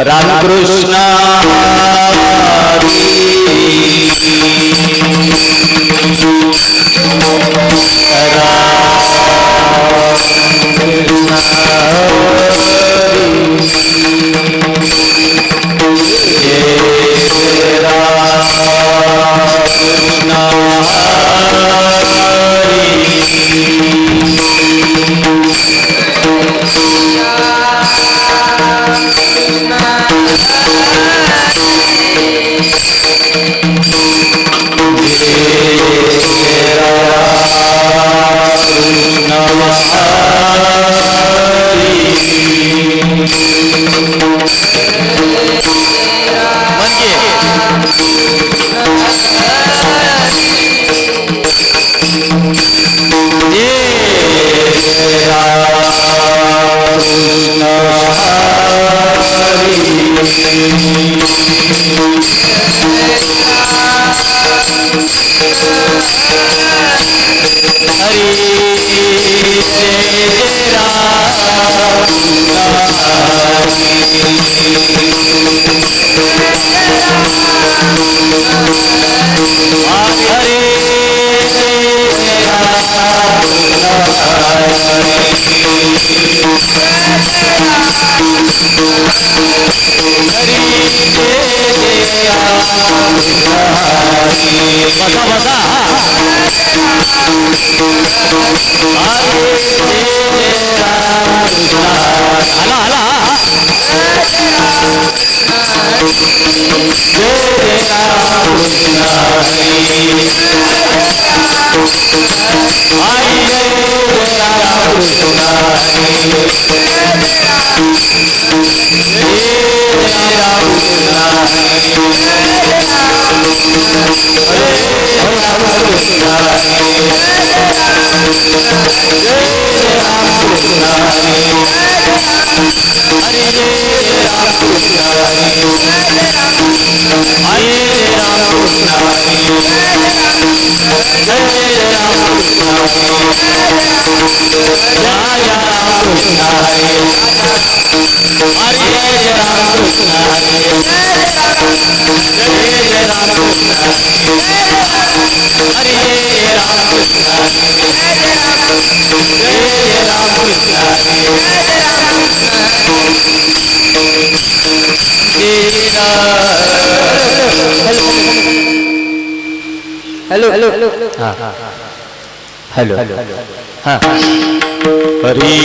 Ramakrishna hello hello हाँ hello हाँ हरी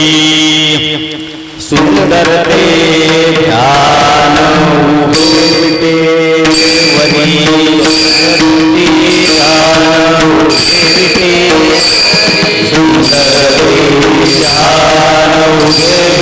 सुंदर ते ध्यान उभे वरी ध्यान उभे सुंदर ते ध्यान उभे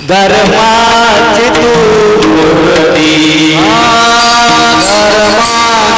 धर्माची तू मूर्ती धर्माची तू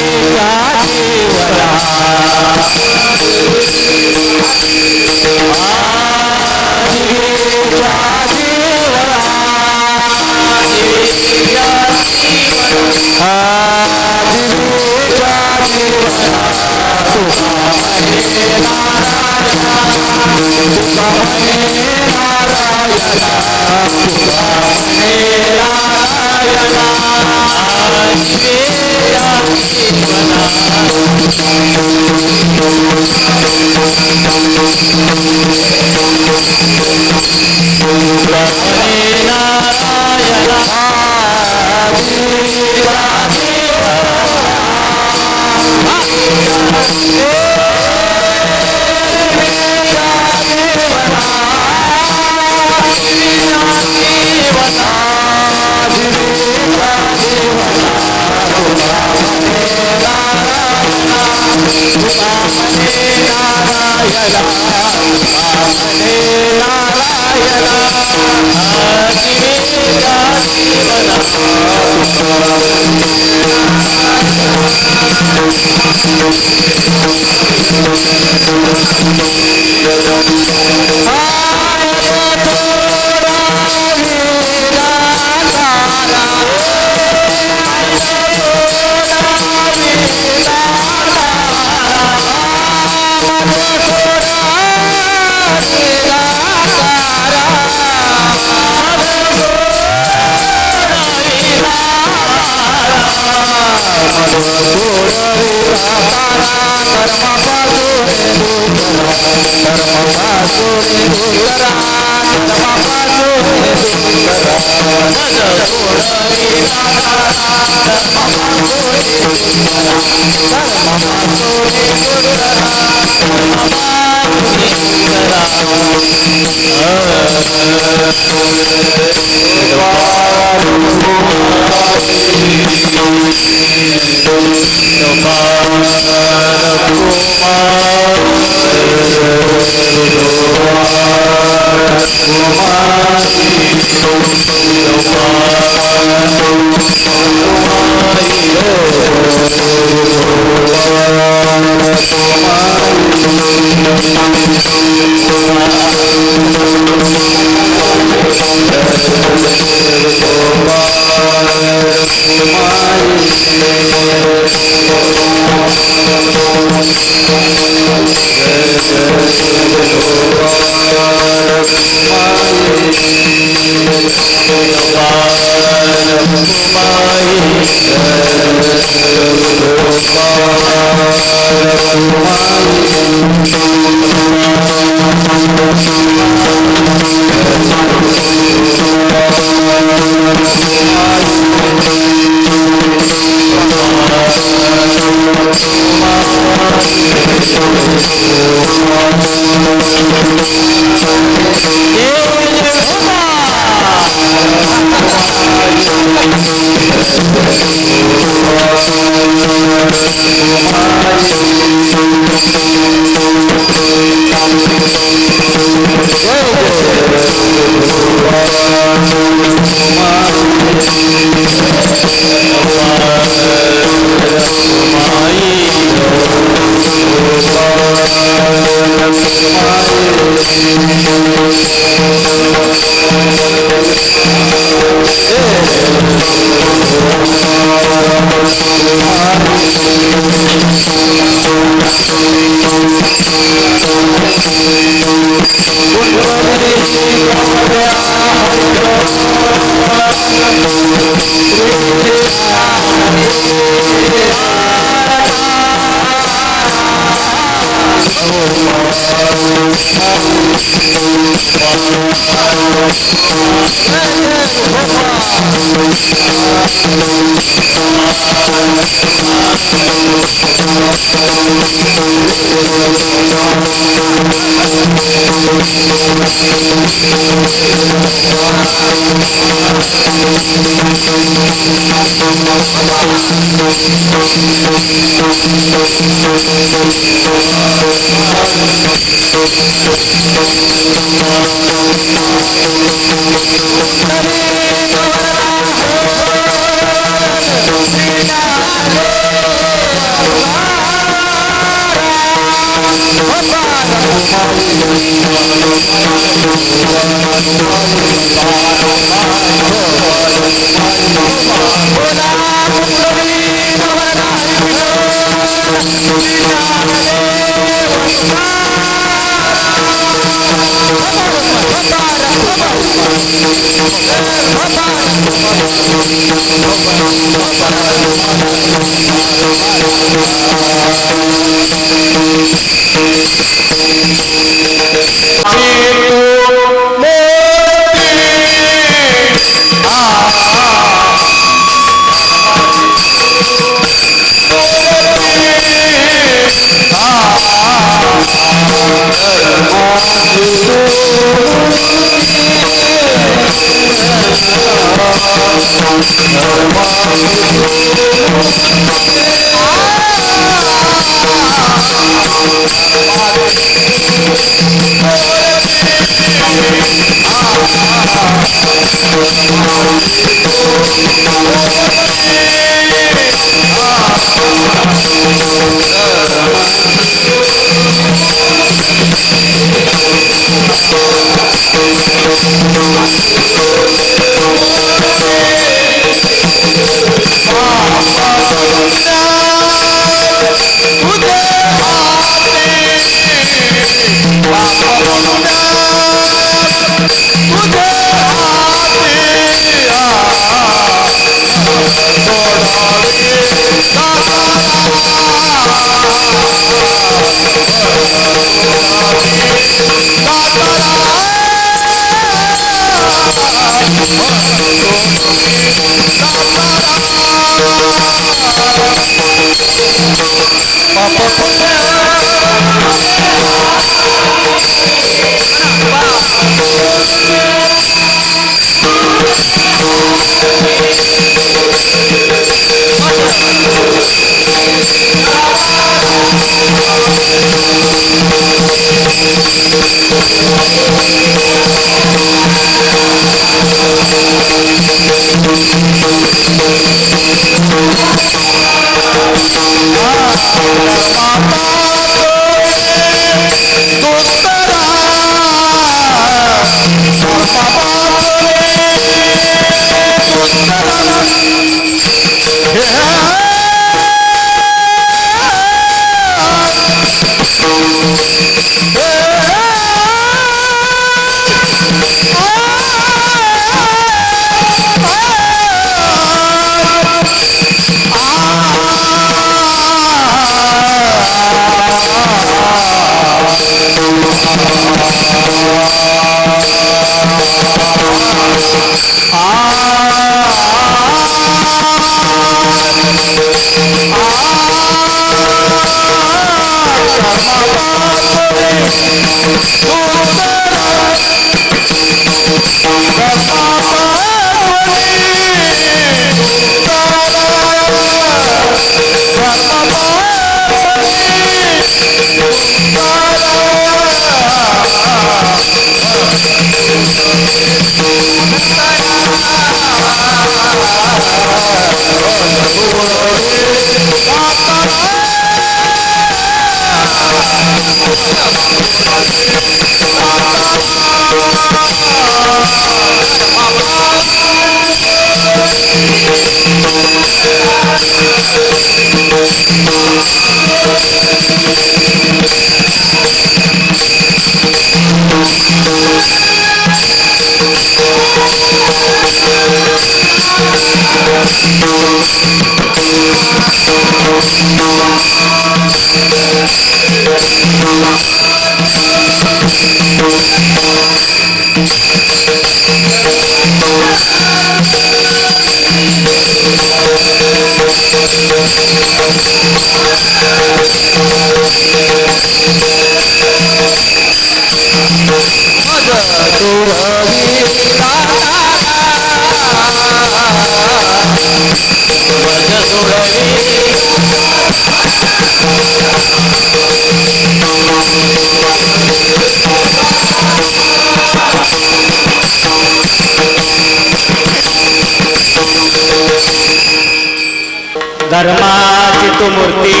धर्माची तू मूर्ती,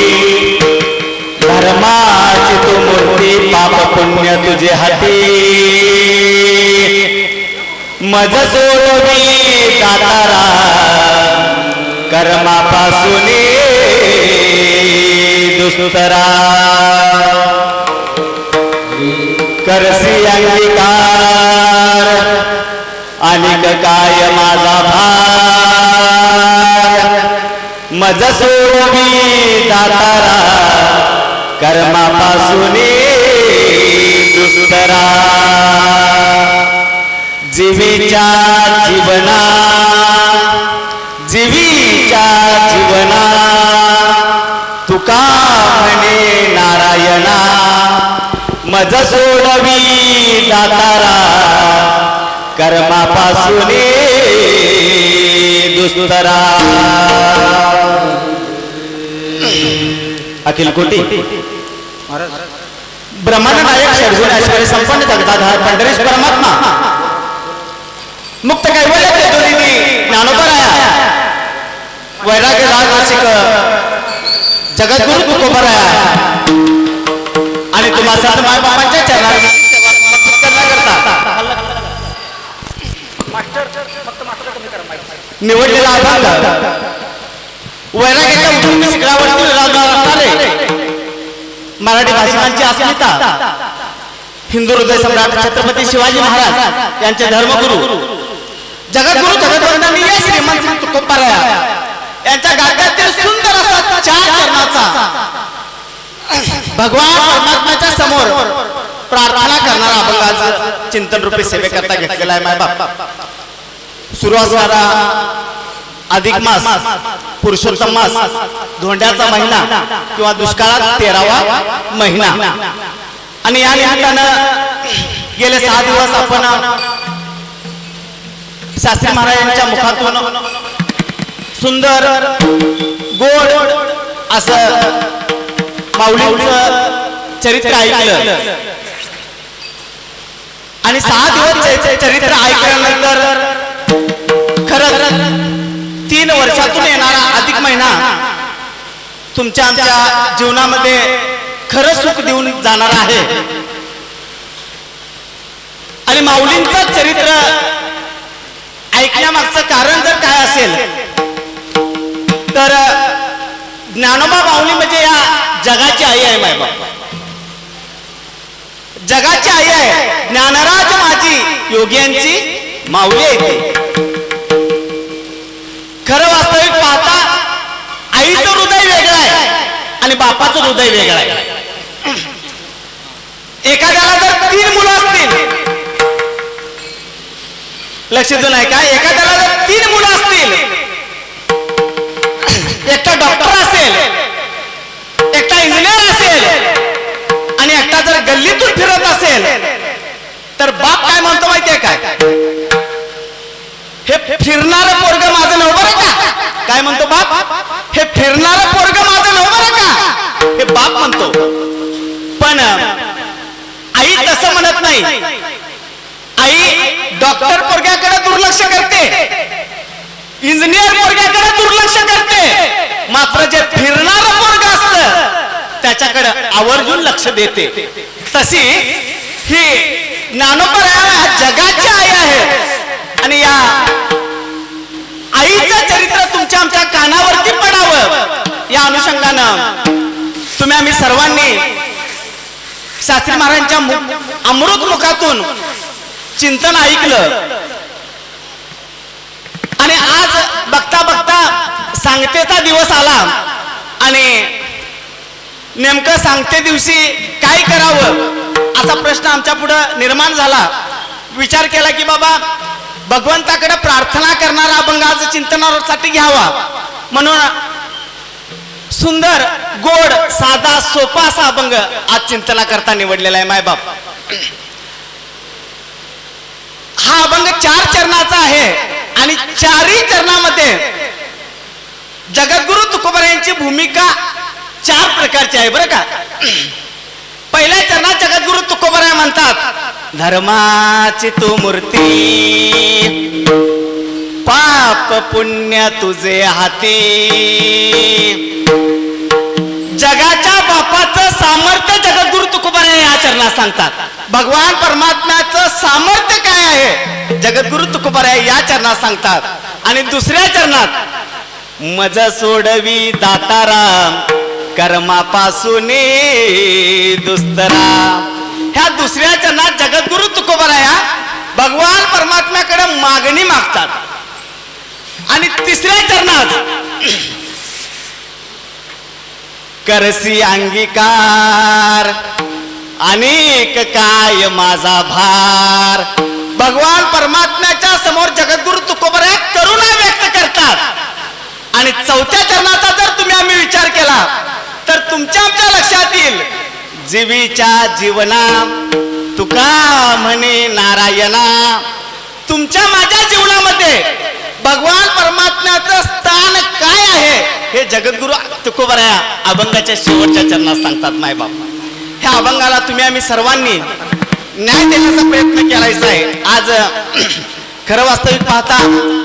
धर्माची तू मूर्ती, पाप पुण्य तुझे हाती, मज सोडवी दातारा कर्मापासून दुस्तरा, करसी अंगीकार अनिक काय माझा भार, मज सोडवी दातारा कर्मापासून दुस्तरा, जीवीच्या जीवना, जीवीच्या जीवना तुका म्हणे नारायणा, मज सोडवी दातारा कर्मापासून दुस्तरा. अखिल कोटी ब्रह्मांड नायक षडगुण ऐश्वर्य संपन्न जगदाधार पंढरीश परमात्मा मुक्त कैवल्य तेजोनिधी ज्ञानोबराया वैराग्य राज रसिक जगद्गुरु तुकोबराया आणि तुम्हा संत माय बाबांच्या चरणात सेवा समर्पित करण्याकरता निवडलेला अभंग वैराग्याच्या उठून शिखरावरती विराजमान असणारे मराठी भाषिकांची अस्मिता हिंदू हृदय सम्राट छत्रपती शिवाजी महाराज यांचे धर्मगुरु जगद्गुरु जगद्वंदनीय श्रीमंत संत तुकोबराया यांच्या गाद्यातील सुंदर असा चार चरणाचा भगवान परमात्म्याच्या समोर प्रार्थना करणारा अभंग आज चिंतन रूपी सेवेकरता घेतलेला आहे. माय बाप सुरू असणारा अधिक मास, पुरुषोत्तम मास, धोंड्याचा महिना किंवा दुष्काळात 13वा महिना आणि या निमित्तानं गेले 6 दिवस आपण शास्त्री महाराजांच्या मुखातून सुंदर गोड असं माऊलींचं चरित्र ऐकलं आणि 6 दिवस चरित्र ऐकल्यानंतर खरंच 3 वर्षातून येणारा अधिक महिना तुमच्या आमच्या जीवनामध्ये खरं सुख देऊन जाणार आहे. आणि माऊलींचं चरित्र ऐकण्यामागचं कारण जर काय असेल तर ज्ञानोबा माऊली म्हणजे या जगाची आई आहे. माय बाप जगाची आई आहे. ज्ञानराज माझी योग्यांची माऊली आहे. खरं वास्तविक पाहता आईचं हृदय वेगळं आहे आणि बापाचं हृदय वेगळं आहे. एखाद्याला जर 3 मुलं असतील, लक्ष देऊन ऐका, एखाद्याला जर 3 मुलं असतील, एकटा डॉक्टर असेल, एकटा इंजिनियर असेल आणि एकटा जर गल्लीतून फिरत असेल तर बाप काय म्हणतो माहितीये काय? हे फिरणारं पोरग माझं नव्ह बरं का. काय म्हणतो बाप? हे फिरणारं पोरग माझं नव्ह बरं का, हे बाप म्हणतो. पण आई तसं म्हणत नाही. आई डॉक्टर पोरग्याकडे दुर्लक्ष करते, इंजिनियर पोरग्याकडे दुर्लक्ष करते, मात्र जे फिरणारं पोरग असतं त्याच्याकडे आवर्जून लक्ष देते. तशी ही ज्ञानोबा जगाची आई आहे आणि या आईचं चरित्र तुमच्या आमच्या कानावरती पडावं या अनुषंगानं तुम्ही आम्ही सर्वांनी शास्त्री महाराजांच्या अमृत मुखातून चिंतन ऐकलं आणि आज बघता बघता सांगतेचा दिवस आला आणि नेमकं सांगते दिवशी काय करावं असा प्रश्न आमच्या पुढं निर्माण झाला. विचार केला की बाबा भगवंताकडे प्रार्थना करणारा अभंग आज चिंतनासाठी घ्यावा म्हणून सुंदर गोड साधा सोपा असा अभंग आज चिंतना करता निवडलेला आहे मायबाप. हा अभंग 4 चरणाचा आहे आणि 4ही चरणामध्ये जगद्गुरु तुकोबा यांची भूमिका 4 प्रकारची आहे बरं का. पहिल्या चरणात जगद्गुरु तुकोबा म्हणतात, धर्माची तू मूर्ती पाप पुण्य तुझे हाती, जगाच्या बापाचं सामर्थ्य जगद्गुरु तुकोबा या चरणात सांगतात. भगवान परमात्म्याचं सामर्थ्य काय आहे जगद्गुरु तुकोबा या चरणात सांगतात. आणि दुसऱ्या चरणात मज सोडवी दाताराम कर्मापासून दुस्तरा. ह्या दुसऱ्या चरणात जगद्गुरु तुकोबा भगवान परमात्म्याकडे मागणी मागतात. आणि तिसऱ्या चरणात करसी अंगीकार अनेक काय माझा भार. भगवान परमात्म्याच्या समोर जगद्गुरु तुकोबा करुणा व्यक्त करतात. आणि चौथ्या चरणाचा जर तुम्ही आम्ही विचार केला तर तुमच्या आमच्या लक्षात येईल, जीवीच्या जीवना तुका म्हणे नारायणा. तुमच्या माझ्या जीवनामध्ये भगवान परमात्म्याचं स्थान काय आहे हे जगद्गुरु तुकोबा अभंगाच्या शेवटच्या चरणात सांगतात मायबाप. ह्या अभंगाला तुम्ही आम्ही सर्वांनी न्याय देण्याचा प्रयत्न केलायचा आहे. आज खरं वास्तविक पाहता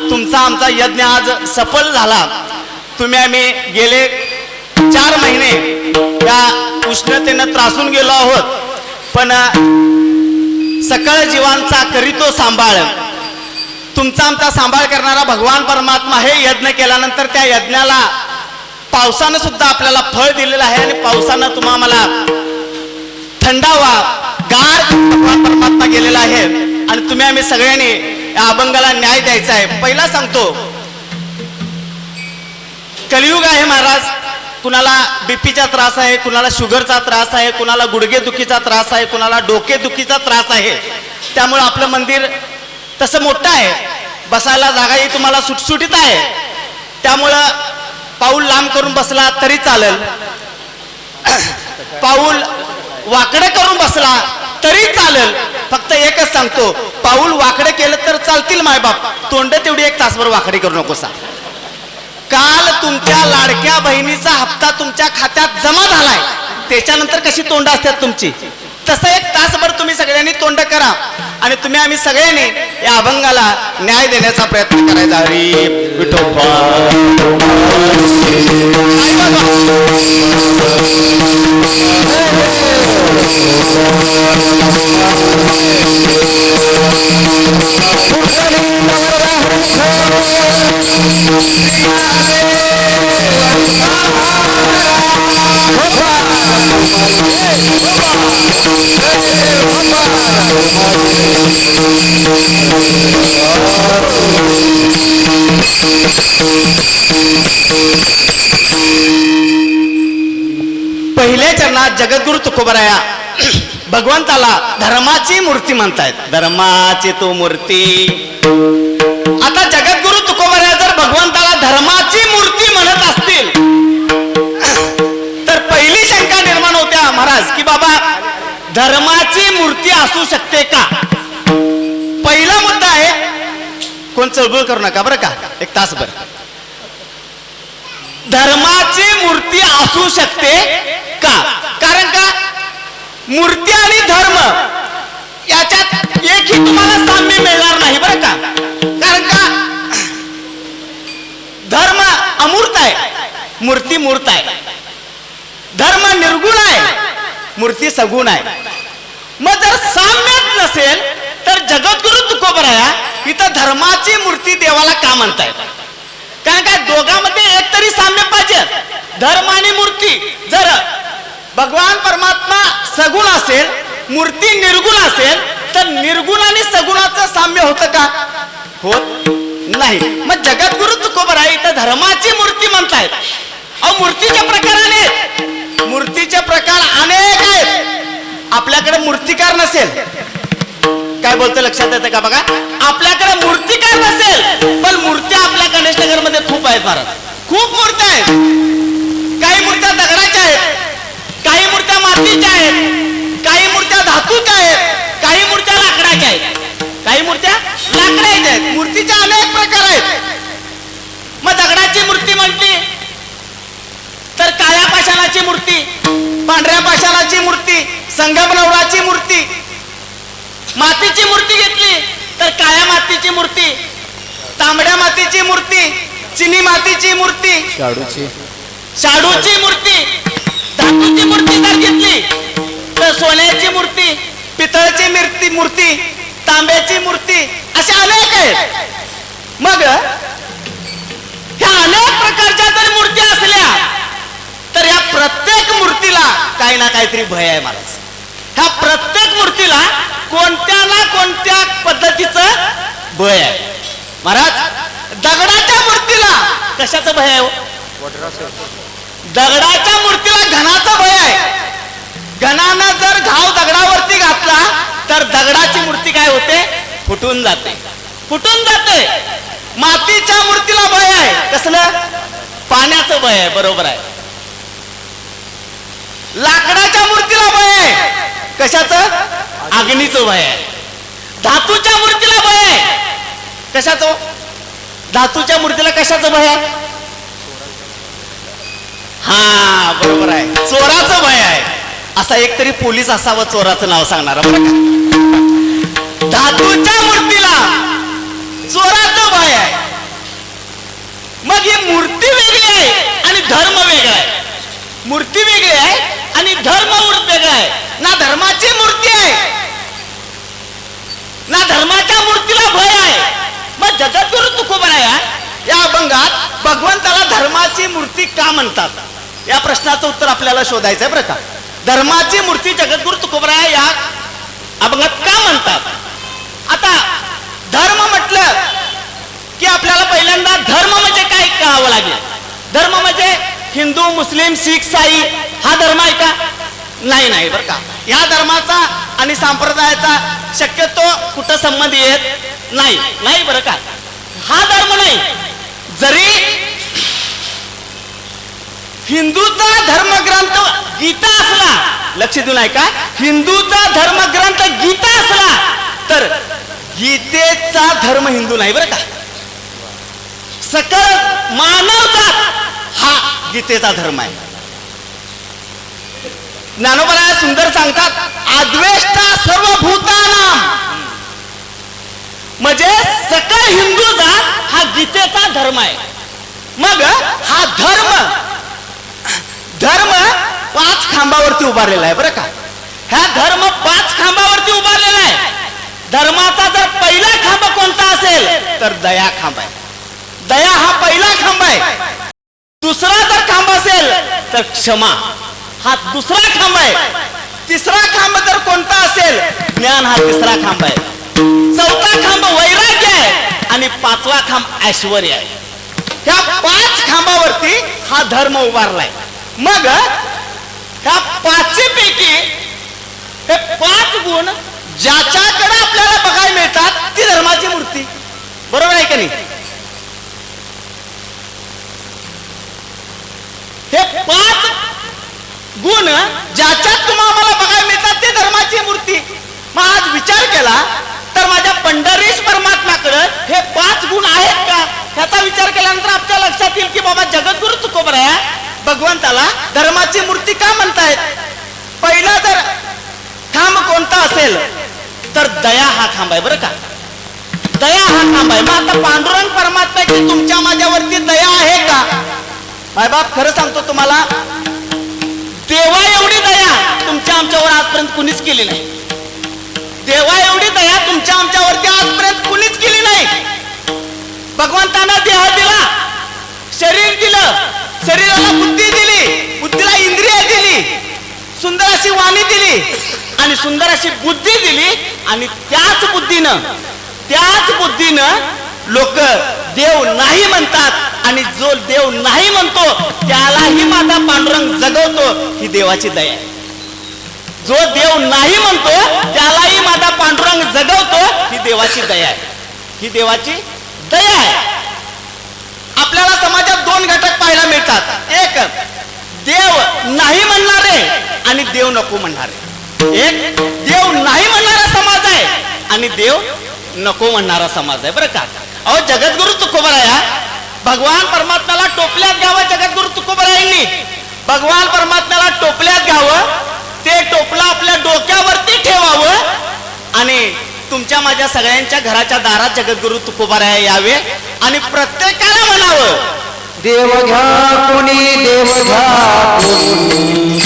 तुमचा आमचा यज्ञ आज सफल झाला. तुम्ही आम्ही गेले 4 महिने या उष्णतेनं त्रासून गेलो आहोत, पण सकळ जीवांचा करीतो सांभाळ. तुमचा आमचा सांभाळ करणारा भगवान परमात्मा हे यज्ञ केल्यानंतर त्या यज्ञाला पावसानं सुद्धा आपल्याला फळ दिलेलं आहे आणि पावसानं तुम्हाला थंडावा गार भगवान परमात्मा गेलेला आहे. आणि तुम्ही आम्ही सगळ्यांनी या अभंगाला न्याय द्यायचा आहे. पहिला सांगतो, कलियुग आहे महाराज. कुणाला बीपीचा त्रास आहे, कुणाला शुगरचा त्रास आहे, कुणाला गुडघेदुखीचा त्रास आहे, कुणाला डोकेदुखीचा त्रास आहे. त्यामुळे आपलं मंदिर तसं मोठं आहे, बसायला जागाही तुम्हाला सुटसुटीत आहे. त्यामुळं पाऊल लांब करून बसला तरी चालेल, पाऊल वाकडं करून बसला तरी चालेल. फक्त एकच सांगतो, पाऊल वाकडं केलं तर चालतील मायबाप, तोंड तेवढी 1 तासभर वाकडी करू नकोसा. काल तुमच्या लाडक्या बहिणीचा हप्ता तुमच्या खात्यात जमा झालाय, त्याच्यानंतर कशी तोंड असतात तुमची, तसं 1 तासभर तुम्ही सगळ्यांनी तोंड करा. आणि तुम्ही आम्ही सगळ्यांनी या अभंगाला न्याय देण्याचा प्रयत्न करायचा. हरी विठोबा. पहिल्या चरणात जगद्गुरु तुकोबा भगवंताला धर्माची मूर्ती म्हणतायत. धर्माची तू मूर्ती. आता जगद्गुरु तुकोबा जर भगवंताला धर्माची मूर्ती म्हणत असतील तर पहिली शंका निर्माण होत्या महाराज की बाबा धर्माची मूर्ती असू शकते का. पहिला मुद्दा आहे, कोण चळबळ करू नका बरं का, 1 तासभर. धर्माची मूर्ती असू शकते का. कारण का मूर्ती आणि धर्म याच्यात एकही तुम्हाला साम्य मिळणार नाही बरं का. कारण का धर्म अमूर्त आहे, मूर्ती मूर्त आहे. धर्म निर्गुण आहे मूर्ती सगुण आहे. मग जर साम्यच नसेल तर जगद्गुरु तुकोबराया इथं धर्माची मूर्ती देवाला का म्हणतायत? कारण काय दोघांमध्ये एक तरी साम्य पाहिजे. धर्म आणि मूर्ती. जर भगवान परमात्मा सगुण असेल, मूर्ती निर्गुण असेल, तर निर्गुण आणि सगुणाचं साम्य होतं का? होत नाही. मग जगद्गुरु तुकोबराया इथं धर्माची मूर्ती म्हणतायत. अहो मूर्तीचे प्रकार अनेक, मूर्तीचे प्रकार अनेक आहेत. आपल्याकडे मूर्तिकार नसेल, काय बोलतो लक्षात येतं का बघा? आपल्याकडे मूर्तिकार नसेल पण मूर्त्या आपल्या गणेश नगर मध्ये खूप आहेत महाराज. खूप मूर्त्या आहेत. काही मूर्त्या दगडाच्या आहेत, काही मूर्त्या मातीच्या आहेत, काही मूर्त्या धातूच्या आहेत, काही मूर्त्या लाकडाच्या आहेत, काही मूर्त्या लाकडाच्या आहेत. मूर्तीचे अनेक प्रकार आहेत. मग दगडाची मूर्ती म्हटली तर काळ्या पाषाणाची मूर्ती, पांढऱ्या पाषाणाची मूर्ती, संगमरवराची मूर्ती. मातीची मूर्ती घेतली तर काळ्या मातीची मूर्ती, तांबड्या मातीची मूर्ती, चिनी मातीची मूर्ती, शाडूची मूर्ती. धातूची मूर्ती जर घेतली तर सोन्याची मूर्ती, पितळची मूर्ती, तांब्याची मूर्ती, अशा अनेक आहेत. मग ह्या अनेक प्रकारच्या जर मूर्ती असल्या तर या प्रत्येक मूर्तीला काही ना काहीतरी भय आहे महाराज. ह्या प्रत्येक मूर्तीला कोणत्या ना कोणत्या पद्धतीचं भय आहे महाराज. दगडाच्या मूर्तीला कशाचं भय आहे? दगडाच्या मूर्तीला घणाचं भय आहे. घणानं जर घाव दगडावरती घातला तर दगडाची मूर्ती काय होते? फुटून जाते, फुटून जाते. मातीच्या मूर्तीला भय आहे. कसलं? पाण्याचं भय आहे. बरोबर आहे. लाकडाच्या मूर्तीला भय आहे. कशाचं? अग्नीचं भय आहे. धातूच्या मूर्तीला भय आहे. कशाचं? धातूच्या मूर्तीला कशाचं भय आहे? हा बरोबर आहे, चोराचं भय आहे. असा एक तरी पोलीस असावं चोराचं नाव सांगणार बरं का. धातूच्या मूर्तीला चोराचं भय आहे. मग ही मूर्ती वेगळी आहे आणि धर्म वेगळा आहे. मूर्ती वेगळी आहे आणि धर्म वेगळा आहे. ना धर्माची मूर्ती आहे ना धर्माच्या मूर्तीला भय आहे. मग जगद्गुरु तुकोबराया या अभंगात भगवंताला धर्माची मूर्ती का म्हणतात या प्रश्नाचं उत्तर आपल्याला शोधायचं आहे बरं का. धर्माची मूर्ती जगद्गुरु तुकोबराया या अभंगात का म्हणतात? आता धर्म म्हटलं की आपल्याला पहिल्यांदा धर्म म्हणजे काय कळावं लागेल. धर्म म्हणजे हिंदू, मुस्लिम, शीख, साई हा धर्म आहे का? नाही, नाही बरं का. या धर्माचा आणि संप्रदायाचा शक्यतो कुठं संबंध येत नाही, नाही बरं का. हा धर्म नाही. जरी हिंदूचा धर्मग्रंथ गीता असला, लक्ष देऊन ऐका, हिंदूचा धर्मग्रंथ गीता असला तर गीतेचा धर्म हिंदू नाही बरं का. सकल मानवजात हा गीतेचा धर्म आहे. ज्ञानोबराया सुंदर सांगतात, आद्वेष्टा सर्व भूतानाम, म्हणजे सकल हिंदू जात हा गीतेचा धर्म आहे. मग हा धर्म 5 खांबावरती उभारलेला आहे बरं का. हा धर्म 5 खांबावरती उभारलेला आहे. धर्माचा जर पहिला खांब कोणता असेल तर दया खांब आहे. दया हा पहिला खांब आहे. दुसरा जर खांब असेल तर क्षमा हा दुसरा खांब आहे. तिसरा खांब जर कोणता असेल, ज्ञान हा तिसरा खांब आहे. चौथा खांब वैराग्य आहे आणि 5वा खांब ऐश्वर्य आहे. ह्या 5 खांबावरती हा धर्म उभारलाय. मग ह्या 5 पैकी हे 5 गुण ज्याच्याकडे आपल्याला बघायला मिळतात ती धर्माची मूर्ती. बरोबर आहे का नाही? हे 5 गुण ज्याच्यात तुम्हाला बघायला मिळतात ते धर्माची मूर्ती. मग आज विचार केला तर माझ्या पंढरीश परमात्म्याकडे हे 5 गुण आहेत का ह्याचा विचार केल्यानंतर आपल्या लक्षात येईल की बाबा जगद्गुरु तुकोबराया भगवंताला धर्माची मूर्ती का म्हणतायत. पहिला जर खांब कोणता असेल तर दया हा खांब आहे बरं का. दया हा खांब आहे. मग आता पांडुरंग परमात्म्याची तुमच्या माझ्यावरती दया आहे का? मायबाप खरं सांगतो तुम्हाला, देवा एवढी दया तुमच्या आमच्या आजपर्यंत कुणीच केली नाही. देवा एवढी दया तुमच्या आमच्यावरती आजपर्यंत कुणीच केली नाही. भगवंतानं देह दिला, शरीर दिलं, शरीराला बुद्धी दिली, बुद्धीला इंद्रिय दिली, सुंदर अशी वाणी दिली आणि सुंदर अशी बुद्धी दिली. आणि त्याच बुद्धीनं लोक देव नाही म्हणतात आणि जो देव नाही म्हणतो त्यालाही माझा पांडुरंग जगवतो. ही देवाची दया आहे. जो देव नाही म्हणतो त्यालाही माझा पांडुरंग जगवतो. ही देवाची दया आहे. ही देवाची दया आहे. आपल्याला समाजात दोन घटक पाहायला मिळतात. एक देव नाही म्हणणारे आणि देव नको म्हणणारे. एक देव नाही म्हणणारा समाज आहे आणि देव नको म्हणणारा समाज आहे. बरं का? अहो, जगद्गुरु तुकोबराया भगवान परमात्म्याला टोपल्यात घ्यावं. जगद्गुरु तुकोबरायांनी भगवान परमात्म्याला टोपल्यात घ्यावं, ते टोपलं आपल्या डोक्यावरती ठेवावं आणि तुमच्या माझ्या सगळ्यांच्या घराच्या दारात जगद्गुरु तुकोबराया यावे आणि प्रत्येकाला म्हणावं, देव घ्या कोणी, देव घ्या कोणी,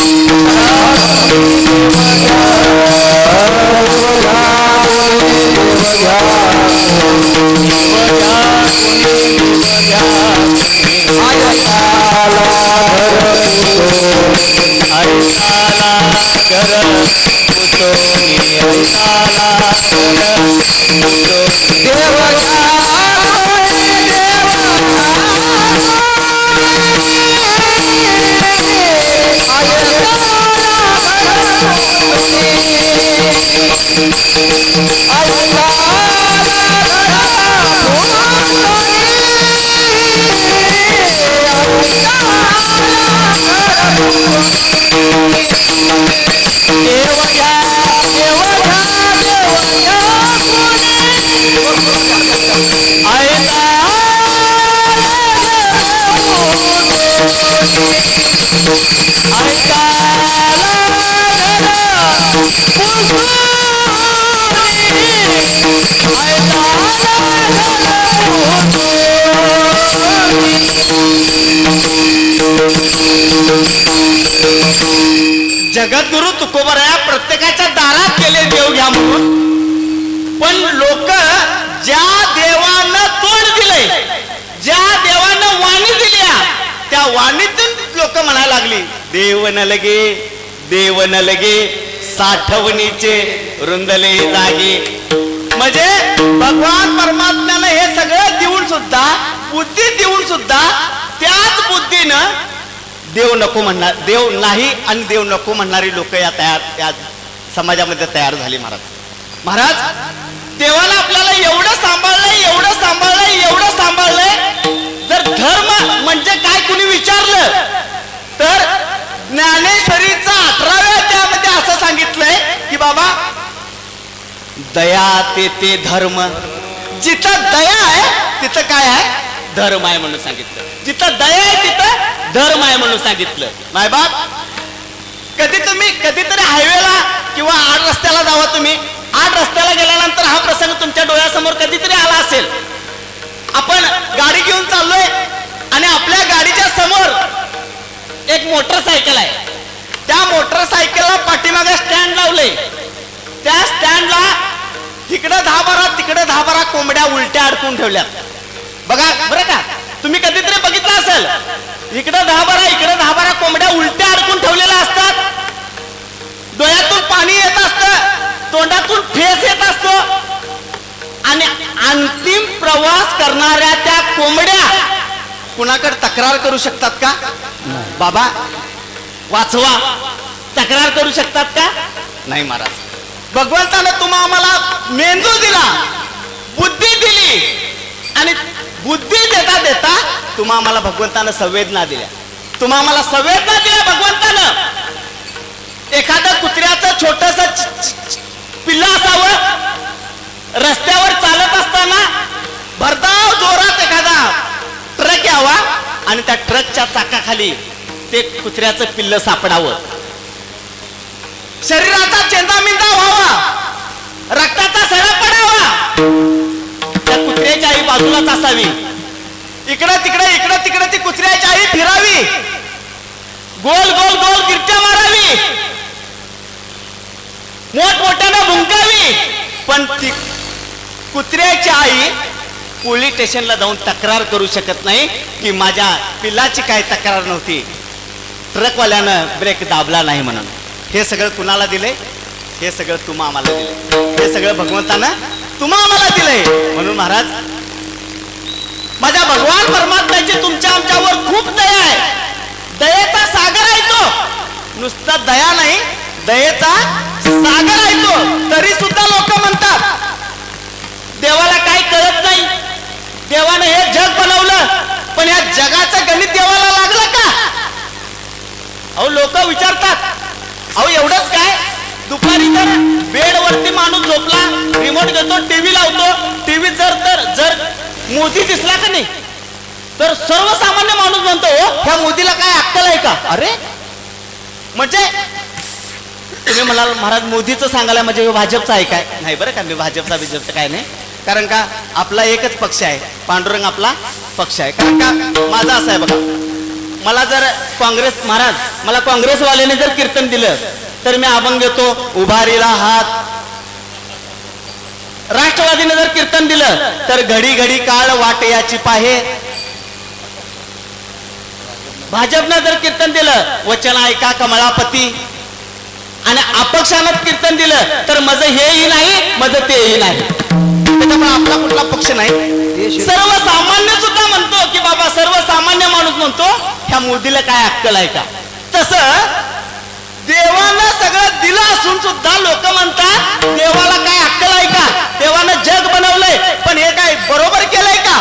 जगद्गुरु तुकोबराया प्रत्येकाच्या दारात गेले देव घ्या म्हणून. पण लोक ज्या देवानं तोंड दिले, ज्या देवानं वाणी दिल्या, त्या वाणीतून लोक म्हणायला लागली, देव न लगे, देव न लगे, साठवणीचे रुंदले जागे. म्हणजे भगवान परमात्म्यानं हे सगळं देऊन सुद्धा, बुद्धी देऊन सुद्धा, त्याच बुद्धीनं देव नको म्हणणार, देव नाही आणि देव नको म्हणणारी लोक या समाजामध्ये तयार झाली. महाराज देवाला आपल्याला एवढं सांभाळलंय, एवढं सांभाळलंय, एवढं सांभाळलंय. जर धर्म म्हणजे काय कुणी विचारलं तर ज्ञानेश्वरीचा 18व्या अध्यायामध्ये असं सांगितलंय की बाबा दया ते धर्म. जिथं दया आहे तिथं काय आहे? धर्म आहे म्हणून सांगितलं. जिथं दया आहे तिथं धर्म आहे म्हणून सांगितलं. मायबाप, कधीतरी हायवेला किंवा आड रस्त्याला जावा तुम्ही. आड रस्त्याला गेल्यानंतर हा प्रसंग तुमच्या डोळ्यासमोर कधीतरी आला असेल. आपण गाडी घेऊन चाललोय आणि आपल्या गाडीच्या समोर एक मोटरसायकल आहे. त्या मोटरसायकलला पाठीमागे स्टँड लावले. त्या स्टँडला तिकडे 10-12 तिकडे 10-12 कोंबड्या उलट्या अडकून ठेवल्यात. बघा बरं का, तुम्ही कधीतरी बघितलं असेल, इकडे 10-12 इकडे 10-12 कोंबड्या उलट्या अडकून ठेवलेल्या असतात. डोळ्यातून पाणी येत असतं, तोंडातून फेस येत असतो आणि अंतिम प्रवास करणाऱ्या त्या कोंबड्या कुणाकडे तक्रार करू शकतात का? बाबा वाचवा, तक्रार करू शकतात का? नाही महाराज. भगवंतानं तुम्हा आम्हाला मेंदू दिला, बुद्धी दिली आणि बुद्धी देता देता तुम्हा आम्हाला भगवंतानं संवेदना दिल्या. तुम्हा आम्हाला संवेदना दिल्या भगवंतानं. एखादं कुत्र्याचं छोटस पिल्लं असावं, रस्त्यावर चालत असताना भरधाव जोरात एखादा ट्रक यावा आणि त्या ट्रकच्या चाकाखाली ते कुत्र्याचं पिल्लं सापडावं. शरीराचा चेंदामेंदा व्हावा, रक्ताचा सडा पडावा. त्या कुत्र्याची आई बाजूलाच असावी. इकडं तिकडे ती कुत्र्याची आई फिरावी, गोल गोल गोल गिरट्या मारावी. पण ती कुत्र्याची आई पोलीस स्टेशनला जाऊन तक्रार करू शकत नाही की माझ्या पिल्लाची काय तक्रार नव्हती, ट्रकवाल्यानं ब्रेक दाबला नाही म्हणून. हे सगळं कुणाला दिलंय? हे सगळं तुम्हा आम्हाला दिलंय. हे सगळं भगवंतानं तुम्हा आम्हाला दिलंय. म्हणून महाराज, माझ्या भगवान परमात्म्याची तुमच्या आमच्यावर खूप दया आहे. दयेचा सागर आहे तो. नुसता दया नाही, दयेचा सागर आहे तो. तरी सुद्धा लोक म्हणतात देवाला काही कळत नाही, देवानं हे जग बनवलं पण या जगाचं गणित देवाला लागलं का? अहो लोक विचारतात, अहो एवढंच काय, दुपारी तर बेडवरती माणूस झोपला, रिमोट घेतो, टीव्ही लावतो, टीव्ही जर मोदी दिसला का नाही तर सर्वसामान्य माणूस म्हणतो हो ह्या मोदीला काय अक्कल आहे का? अरे म्हणजे तुम्ही म्हणाल महाराज मोदीचं सांगायला म्हणजे भाजपचं आहे काय? नाही बरं का, मी भाजपचं काय नाही. कारण का आपला एकच पक्ष आहे, पांडुरंग आपला पक्ष आहे. कारण का माझं असं आहे बघा, मला जर मला काँग्रेसवाल्याने जर कीर्तन दिलं तर मी अभंग घेतो, उभारीला हात. राष्ट्रवादीने जर कीर्तन दिलं तर घडी घडी काळ वाट याची पाहे. भाजपनं जर कीर्तन दिलं वचन ऐका कमळापती. आणि अपक्षानं कीर्तन दिलं तर माझं हेही नाही माझं तेही नाही. त्याच्यामुळे आपला कुठला पक्ष नाही. सर्वसामान्य सुद्धा म्हणतो की बाबा, सर्वसामान्य माणूस म्हणतो ह्या मोदीला काय अक्कल आहे का? तसं देवानं सगळं दिलं असून सुद्धा लोक म्हणतात देवाला काय अक्कल आहे का? देवानं जग बनवलंय पण हे काय बरोबर केलंय का?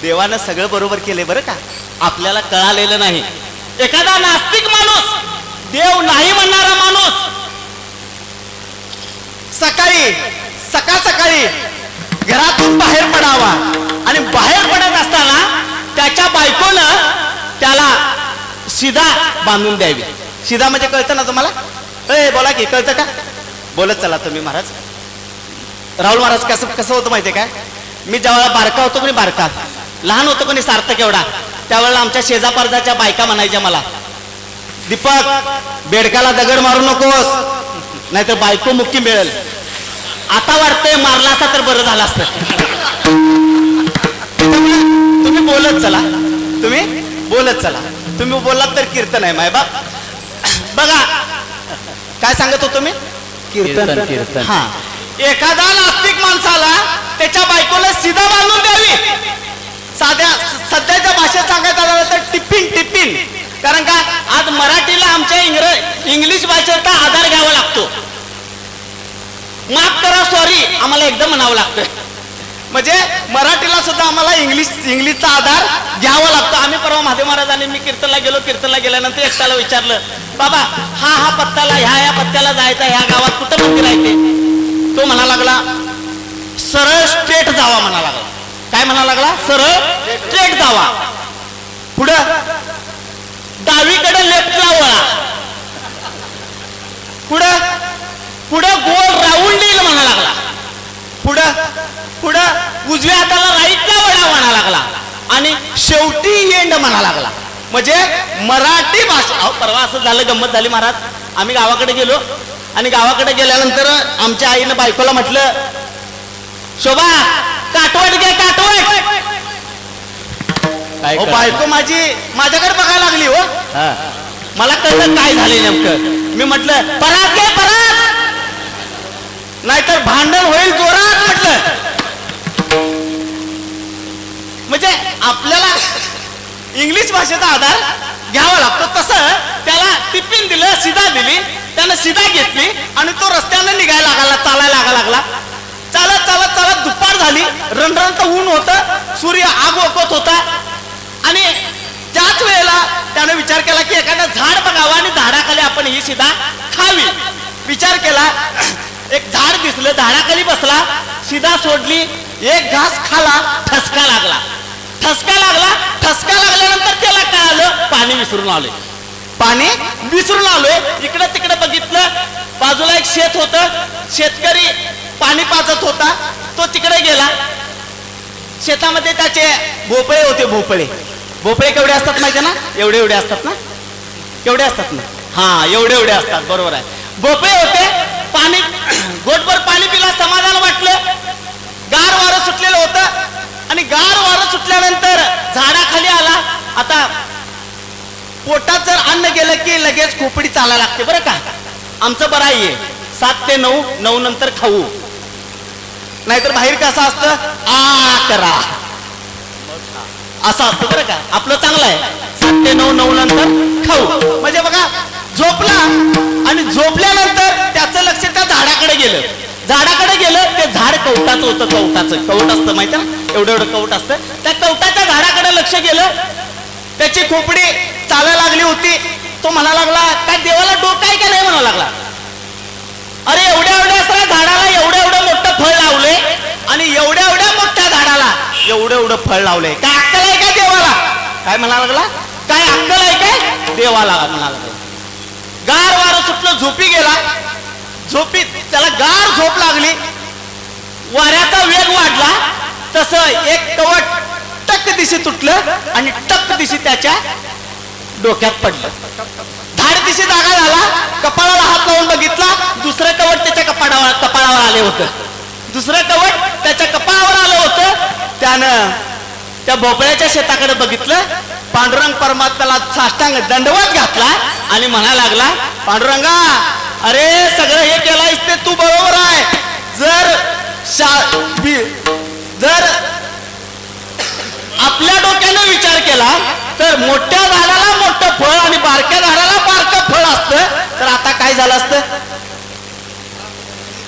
देवानं सगळं बरोबर केलंय बरं का, आपल्याला कळालेलं नाही. एखादा नास्तिक माणूस, देव नाही म्हणणारा माणूस सकाळी घरातून बाहेर पडावा आणि बाहेर पडत असताना त्याच्या बायकोनं त्याला शिदा बांधून द्यावी. शिदा म्हणजे कळतं ना तुम्हाला? बोला की, कळतं का? बोलत चला तुम्ही महाराज. राहुल महाराज कसं होतं माहितीये काय, मी ज्यावेळेला बारका होतो कोणी, बारका लहान होतो कोणी सार्थक एवढा, त्यावेळेला आमच्या शेजापारजाच्या बायका म्हणायच्या मला, दीपक बेडकाला दगड मारू नकोस नाहीतर बायको मुक्की मिळेल. आता वाटतंय मारला असता तर बरं झालं असतं. तुम्ही बोलत चला, तुम्ही बोललात तर कीर्तन आहे माय बाप. बघा काय सांगत होतो मी, कीर्तन. हा, एखादा नास्तिक माणसाला त्याच्या बायकोला सीधा बांधून द्यावी. सध्याच्या भाषेत सांगायचं झालं तर टिप्पिन. कारण का आज मराठीला आमच्या इंग्लिश भाषेचा आधार घ्यावा लागतो. माफ करा, सॉरी, आम्हाला एकदम म्हणावं लागतं. म्हणजे मराठीला सुद्धा आम्हाला इंग्लिशचा आधार घ्यावा लागतो. आम्ही परवा महादेव महाराजांनी मी कीर्तनला गेल्यानंतर एकट्याला विचारलं, बाबा हा पत्त्याला ह्या पत्त्याला जायचा, ह्या गावात कुठं मंदिर आहे ते? तो म्हणा लागला सरळ स्ट्रेट जावा म्हणा लागला. काय म्हणा लागला? सरळ स्ट्रेट जावा. पुढं डावीकडे लेफ्टला वळा. पुढं गोल राऊंड येईल म्हणा लागला. पुढं उजव्या हाताला राईटला वळा म्हणा लागला. आणि शेवटी एंड म्हणा लागला. म्हणजे मराठी भाषा. परवा असं झालं, गंमत झाली महाराज. आम्ही गावाकडे गेलो आणि गावाकडे गेल्यानंतर आमच्या आईनं बायकोला म्हटलं, शोभा काटवट घे, काटवट. बायको माझ्याकडे बघायला लागली हो. मला कळलं काय झाले नेमकं. मी म्हटलं परात घे, परात, नाहीतर भांडण होईल जोरात म्हटलं. म्हणजे आपल्याला इंग्लिश भाषेचा आधार घ्यावा लागतो. तसं त्याला टिफिन दिलं, शिदा दिली, त्यानं शिदा घेतली आणि तो रस्त्यानं निघायला चालायला लागला. चालत दुपार झाली, रणरणत ऊन होतं, सूर्य आग ओकत होता. आणि त्याच वेळेला त्याने विचार केला की एखादं झाड बघावं आणि झाडाखाली आपण ही शिदा खावी. विचार केला, एक झाड दिसलं, झाडाखाली बसला, शिदा सोडली, एक घास खाला, ठसका लागला. ठसका लागल्यानंतर त्याला काय आलं, पाणी विसरून आलोय. इकडे तिकडे बघितलं, बाजूला एक शेत होतं, शेतकरी पाणी पाजत होता. तो तिकडे गेला. शेतामध्ये त्याचे भोपळे होते. भोपळे केवढे असतात माहिती ना? एवढे असतात ना? केवढे असतात ना? हा, एवढे असतात, बरोबर आहे. भोपळे होते. पाणी गोटभर पाणी पिला, समाधान वाटलं. गार वारं सुटलेलं होतं आणि गार वारं सुटल्यानंतर झाडाखाली आला. आता पोटात जर अन्न गेलं की लगेच खोपडी चालायला लागते बरं का. आमचं बरं आहे 7 ते 9, 9 नंतर खाऊ. नाहीतर बाहेर कसं असतं 11 असं असतं बरं का. आपलं चांगलं आहे 7 ते 9, 9 नंतर खाऊ. म्हणजे बघा झोपला आणि झोपल्यानंतर त्याचं लक्ष त्या झाडाकडे गेलं. झाडाकडे गेलं ते झाड कवटाचं होतं. कवट असतं माहिती ना, एवढं एवढं कवट असतं. त्या कवटाच्या झाडाकडे लक्ष गेलं. त्याची खोपडी चालायला लागली होती. तो म्हणा लागला काय देवाला डोकं आहे का नाही म्हणा लागला. अरे एवढ्या एवढ्या झाडाला एवढं मोठं फळ लावले आणि एवढ्या मोठ्या झाडाला एवढं फळ लावले. काय अक्कल आहे का देवाला. काय म्हणा लागला, काय अक्कल आहे काय देवाला म्हणा लागला. गार वारं सुटलं, झोपी गेला. झोपीत त्याला गार झोप लागली. वाऱ्याचा वेग वाढला. तसं एक कवट टक दिशी तुटलं आणि टक दिशी त्याच्या डोक्यात पडलं. धाड दिशी जागा झाला. कपाळाला हात लावून बघितला. दुसरं कवट त्याच्या कपाळावर आले होतं. दुसरं कवट त्याच्या कपाळावर आलं होतं. त्यानं त्या भोपळ्याच्या शेताकडे बघितलं. पांडुरंग परमात्म्याला साष्टांग दंडवत घातला आणि म्हणा लागला, पांडुरंगा अरे सगळं हे केलंयस ते तू बरोबर आहे. जर आपल्या डोक्याने विचार केला तर मोठ्या झाडाला मोठं फळ आणि बारक्या झाडाला बारकं फळ असतं तर आता काय झालं असतं.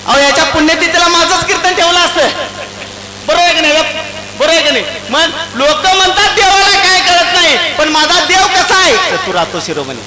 अहो याच्या पुण्यतिथीला माझंच कीर्तन ठेवलं असतं. बरोबर आहे की नाही, बरोबर आहे की नाही. मग लोक म्हणतात देवाला काय कळत नाही, पण माझा देव कसा आहे, चतुरातो शिरोमणी.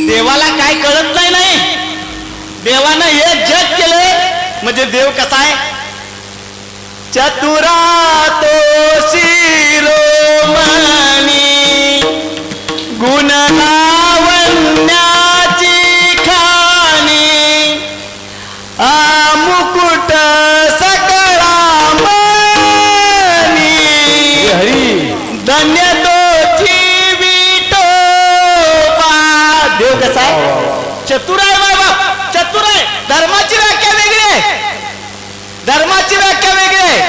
देवाला काय कळत नाही. देवानं हे जग केलंय म्हणजे देव कसा आहे. चतुरातो शिरोमणी गुण लावण्याची खाणी मुकुट सकळा मणी धन्य तोची विठोबा. देव कसा आहे, चतुर आहे बाबा, चतुर आहे. धर्माची व्याख्या वेगळी आहे, धर्माची व्याख्या वेगळी आहे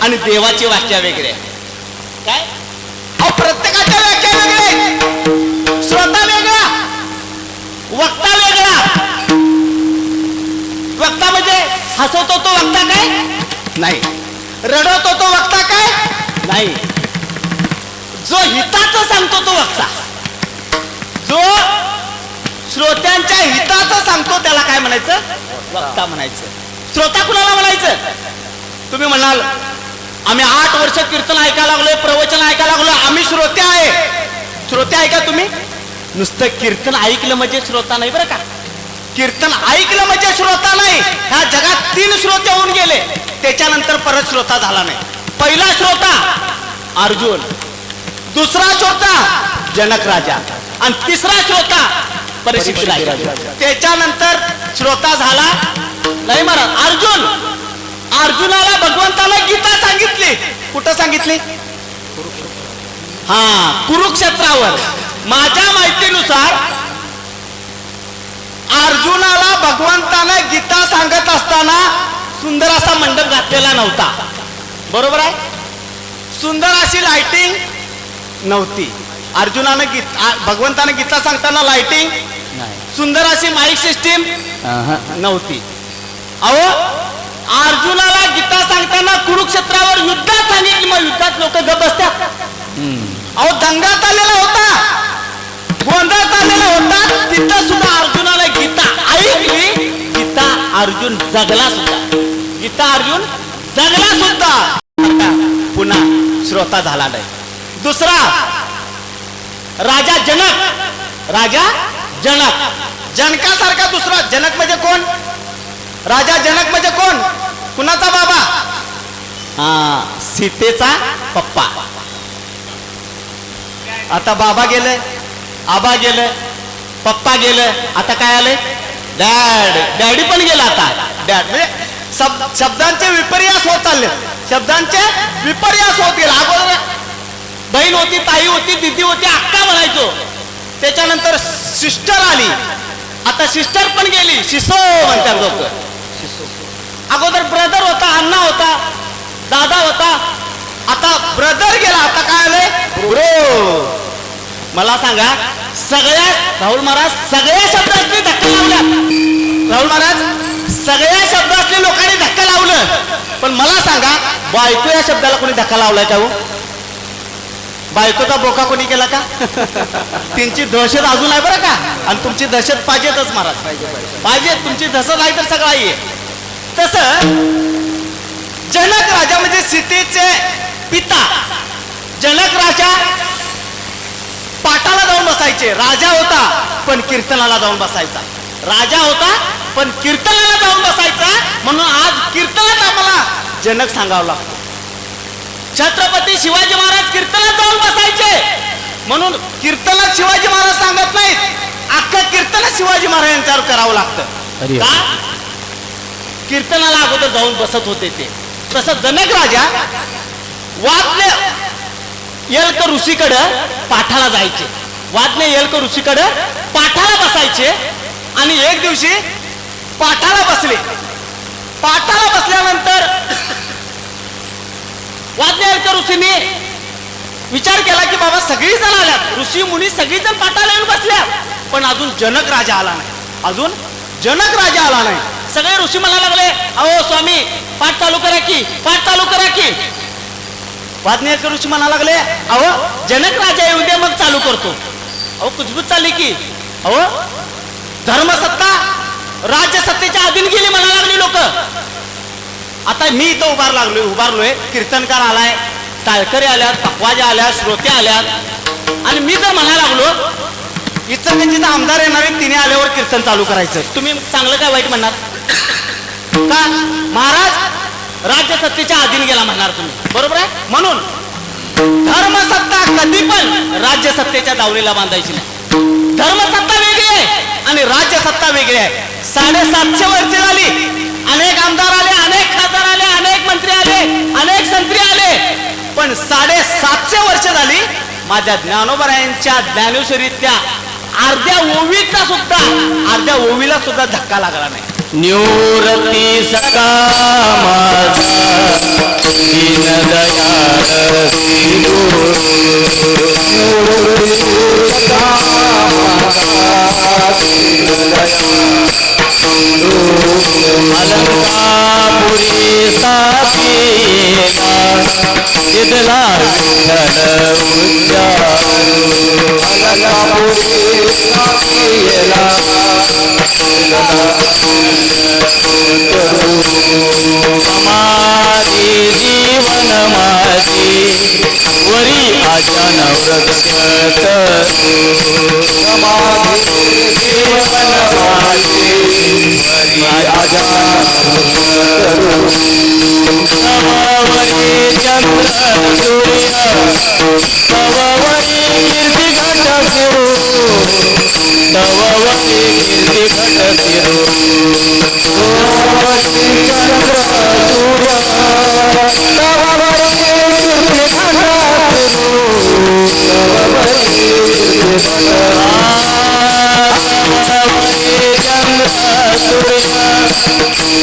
आणि देवाची व्याख्या वेगळी आहे. काय प्रत्येकाच्या व्याख्या वेगळ्या आहेत. श्रोता वेगळा, वक्ता वेगळा. वक्ता म्हणजे हसवतो तो वक्ता काय नाही, रडवतो तो वक्ता काय नाही, जो हिताचं सांगतो तो वक्ता, जो श्रोत्यांच्या हिताचं सांगतो त्याला काय म्हणायचं, वक्ता म्हणायचं. श्रोता कुणाला म्हणायचं. तुम्ही म्हणाल आम्ही 8 वर्ष कीर्तन ऐकायला लागलोय, प्रवचन ऐकायला लागलोय, आम्ही श्रोते आहे. श्रोते आहे का तुम्ही. नुसतं कीर्तन ऐकलं म्हणजे श्रोता नाही बरं का. कीर्तन ऐकलं म्हणजे श्रोता नाही. ह्या जगात 3 श्रोते होऊन गेले, त्याच्यानंतर परत श्रोता झाला नाही. पहिला श्रोता अर्जुन, दुसरा श्रोता जनक राजा आणि तिसरा श्रोता परीक्षित राजा. त्याच्यानंतर श्रोता झाला नाही महाराज अर्जुन. अर्जुनाला भगवंताला गीता सांगितली. कुठं सांगितली? हा, कुरुक्षेत्रावर. माझ्या माहितीनुसार अर्जुनाला भगवंतानं गीता सांगत असताना सुंदर असा मंडप घातलेला नव्हता. बरोबर आहे? सुंदर अशी लाइटिंग नव्हती. अर्जुनानं भगवंतानं गीता सांगताना लाइटिंग, सुंदर अशी माईक सिस्टीम नव्हती. अहो, अर्जुनाला गीता सांगताना कुरुक्षेत्रावर युद्धात सांगितली. मग युद्धात लोक गप बसतात? अहो, दंगा चाललेला होता, गोंधळ चाललेला होता, तिथं सुद्धा अर्जुनाला गीता ऐकली. गीता अर्जुन जगला सुद्धा. गीता अर्जुन जगला सुद्धा. पुन्हा श्रोता झाला नाही. दुसरा राजा जनक. राजा जनक, जनकासारखा दुसरा. जनक म्हणजे कोण? राजा जनक म्हणजे कोण? कुणाचा बाबा? हा, सीतेचा पप्पा. आता बाबा गेले, आबा गेलं, पप्पा गेलं, आता काय आलंय? डॅड. डॅडी पण गेला आता. डॅड म्हणजे शब्दांचे विपर्यास होत चालले. शब्दांचे विपर्यास होत गेले. अगोदर बहीण होती, ताई होती, दिदी होती, अक्का म्हणायचो. त्याच्यानंतर सिस्टर आली, आता सिस्टर पण गेली, शिसो म्हणतात लोक. अगोदर ब्रदर होता, अण्णा होता, दादा होता, आता ब्रदर गेला, आता काय आलंय? ब्रो. मला सांगा, सगळ्या राहुल महाराज सगळ्या शब्दातली धक्का लावल्या. राहुल महाराज सगळ्या शब्दातल्या लोकांनी धक्का लावलं, पण मला सांगा, बायको या शब्दाला कोणी धक्का लावलाय का? हो, बायकोचा बोका कोणी केला का? त्यांची दहशत अजून आहे बरं का. आणि तुमची दहशत पाहिजेतच महाराज, पाहिजे. तुमची दहशत आहे तर सगळं आहे. तसं जनक राजा म्हणजे सीतेचे पिता. जनक राजा पाटाला जाऊन बसायचे. राजा होता पण कीर्तनाला जाऊन बसायचा. राजा होता पण कीर्तनाला जाऊन बसायचा. म्हणून आज कीर्तनात आम्हाला जनक सांगावं लागतो. छत्रपती शिवाजी महाराज कीर्तनात जाऊन बसायचे, म्हणून कीर्तनात शिवाजी महाराज सांगत नाहीत, अख्खं कीर्तनात शिवाजी महाराजांच्यावर करावं लागतं. का? कीर्तनाला अगोदर जाऊन बसत होते ते. तसं जनक राजा वाद्य येलक ऋषीकडं पाठाला जायचे. वाद्य येलक ऋषीकडं पाठाला बसायचे. आणि एक दिवशी पाठाला बसले. पाठाला बसल्यानंतर वाद्य येलक ऋषीने विचार केला की बाबा सगळी जण आल्यात, ऋषी मुनी सगळी जण पाठाला येऊन बसल्या, पण अजून जनक राजा आला नाही. अजून जनक राजा आला नाही. सगळे ऋषी म्हणायला लागले, अहो स्वामी पाठ चालू करा की, पाठ चालू करा की. वाद्य ऋषी म्हणायला लागले, अहो जनक राजा येऊ दे मग चालू करतो. अहो कुजबूज चालली की. अहो धर्मसत्ता राज्यसत्तेच्या अधीन गेली म्हणायला लागली लोक. आता मी इथं उभारलोय, कीर्तनकार आलाय, टाळकरी आल्यात, पकवाजा आल्यात, श्रोते आल्यात, आणि मी जर म्हणायला लागलो इचलकरंजीचा आमदार येणार आहे, तिने आल्यावर कीर्तन चालू करायचं, तुम्ही चांगलं काय वाईट म्हणणार का? महाराज राज्यसत्तेच्या अधीन गेला म्हणणार तुम्ही, बरोबर आहे. म्हणून धर्मसत्ता कधी पण राज्यसत्तेच्या दावणीला बांधायची नाही. धर्मसत्ता वेगळी आहे आणि राज्यसत्ता वेगळी आहे. 750 वर्षे झाली, अनेक आमदार आले, अनेक खासदार आले, अनेक मंत्री आले, अनेक संत्री आले, पण 750 वर्ष झाली माझ्या ज्ञानोबरायांच्या ज्ञानेश्वरीतल्या अर्ध्या ओवीला सुद्धा धक्का लागला नाही. निवृत्ती सका माझा अलंकापुरी साथीला इथला विठ्ठल उच्चारू. अलंकापुरी साथीला समाधी जीवन माझी वरी आजा नव्रत माझे जीवन माझे हरी आजान करू नववरी चंद्र सूर्य नववरी कीर्ती घट फिरू नववरी कीर्ती घट फिरू नववरी चंद्र सूर्य नववरी कीर्ती घट फिरू नववरी कीर्ती घट नववरी चंद्र सूर्य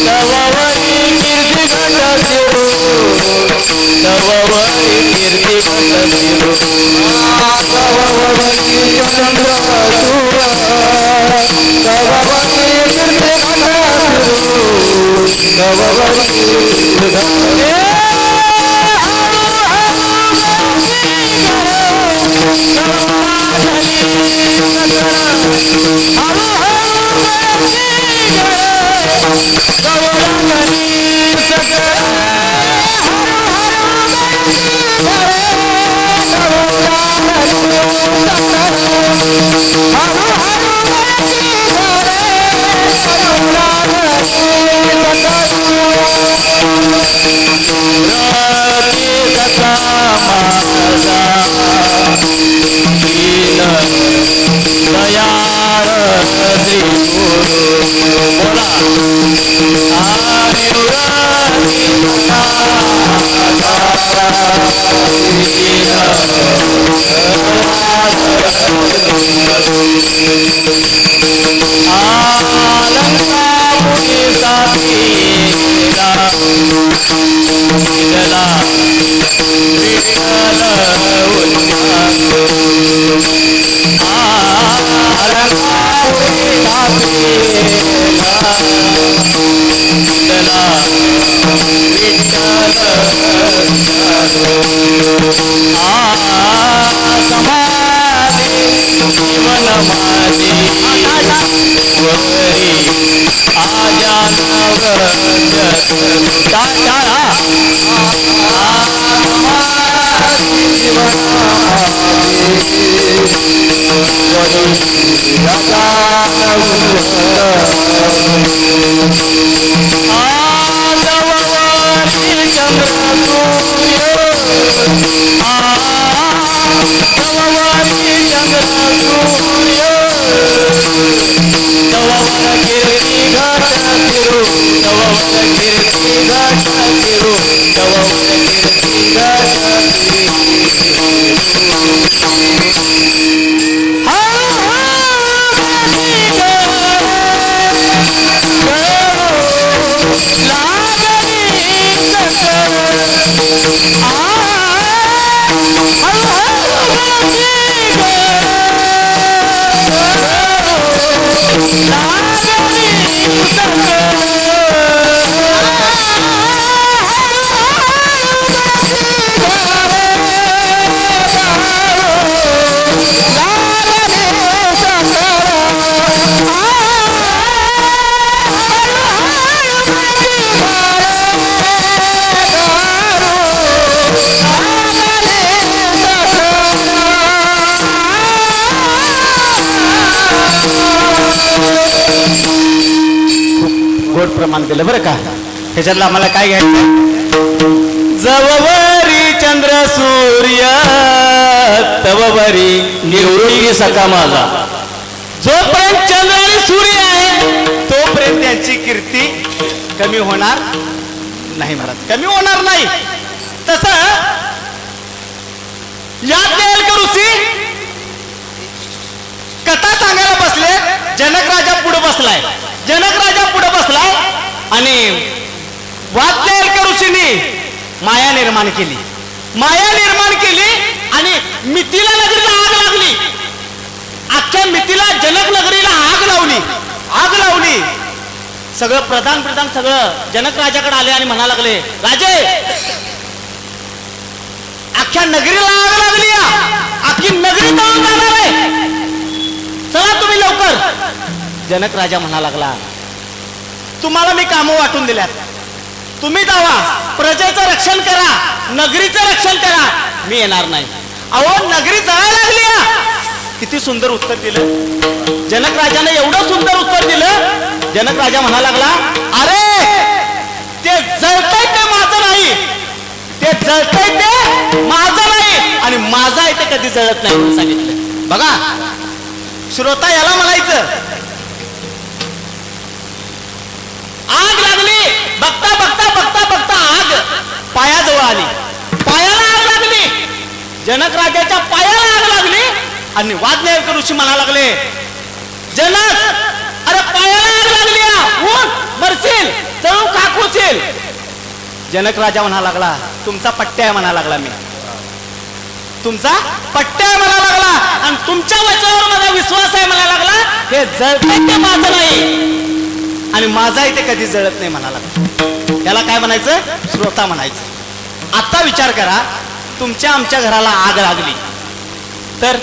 नववरी कीर्ती घट फिरू नववरी कीर्ती घट फिरू नववरी चंद्र सूर्य नववरी कीर्ती घट फिरू नववरी कीर्ती घट गोड प्रमाण दिलं बरं का. ह्याच्यातलं आम्हाला काय घ्यायचं. जववरी चंद्र सूर्य तववरी निवृत्ती सखा माझा. जोपर्यंत चंद्र आणि सूर्य आहे तोपर्यंत त्यांची कीर्ती कमी होणार नाही महाराज, कमी होणार नाही. तसं याद द्याल का ऋषी कथा सांगायला बसले. जनक राजा पुढे बसलाय, जनक राजा पुढे बसलाय आणि वाद्य ऋषींनी माया निर्माण केली, माया निर्माण केली आणि मिथिला नगरीला आग लागली. अख्ख्या मिथिला जनक नगरीला आग लावली, आग लावली. सगळं प्रधान सगळं जनक राजाकडे आले आणि म्हणा लागले, राजे अख्ख्या नगरीला आग लागली, अख्खी नगरी जळून जाणार आहे, चला तुम्ही लवकर. जनक राजा म्हणा लागला, तुम्हाला मी कामं वाटून दिल्यात, तुम्ही जावा प्रजेचं रक्षण करा, नगरीचं रक्षण करा, मी येणार नाही. अहो नगरी जळायला लागली, किती सुंदर उत्तर दिलं. जनक राजाने एवढं सुंदर उत्तर दिलं. जनक राजा म्हणा लागला, अरे ते जळतंय ते माझं नाही, ते जळतंय ते माझं नाही आणि माझं आहे ते कधी जळत नाही म्हणून सांगितलं. बघा श्रोता याला म्हणायचं. आग लागली, बघता बघता बघता बघता आग पायाजवळ आली, पायाला आग लागली, जनक राजाच्या पायाला आग लागली आणि वादनायक ऋषी म्हणा लागले, जनक अरे पायाला आग लागली, उठ मरशील, जळून खाक होशील. जनक राजा म्हणा लागला, तुमचा पट्ट्या आहे म्हणा लागला, मी तुमचा पट्ट्या आहे म्हणा लागला आणि तुमच्या वचनावर माझा विश्वास आहे म्हणा लागला. हे जळतंय ते माझं नाही आणि माझाही ते कधी जळत नाही म्हणा लागला. त्याला काय म्हणायचं? श्रोता म्हणायचं. आता विचार करा, तुमच्या आमच्या घराला आग लागली तर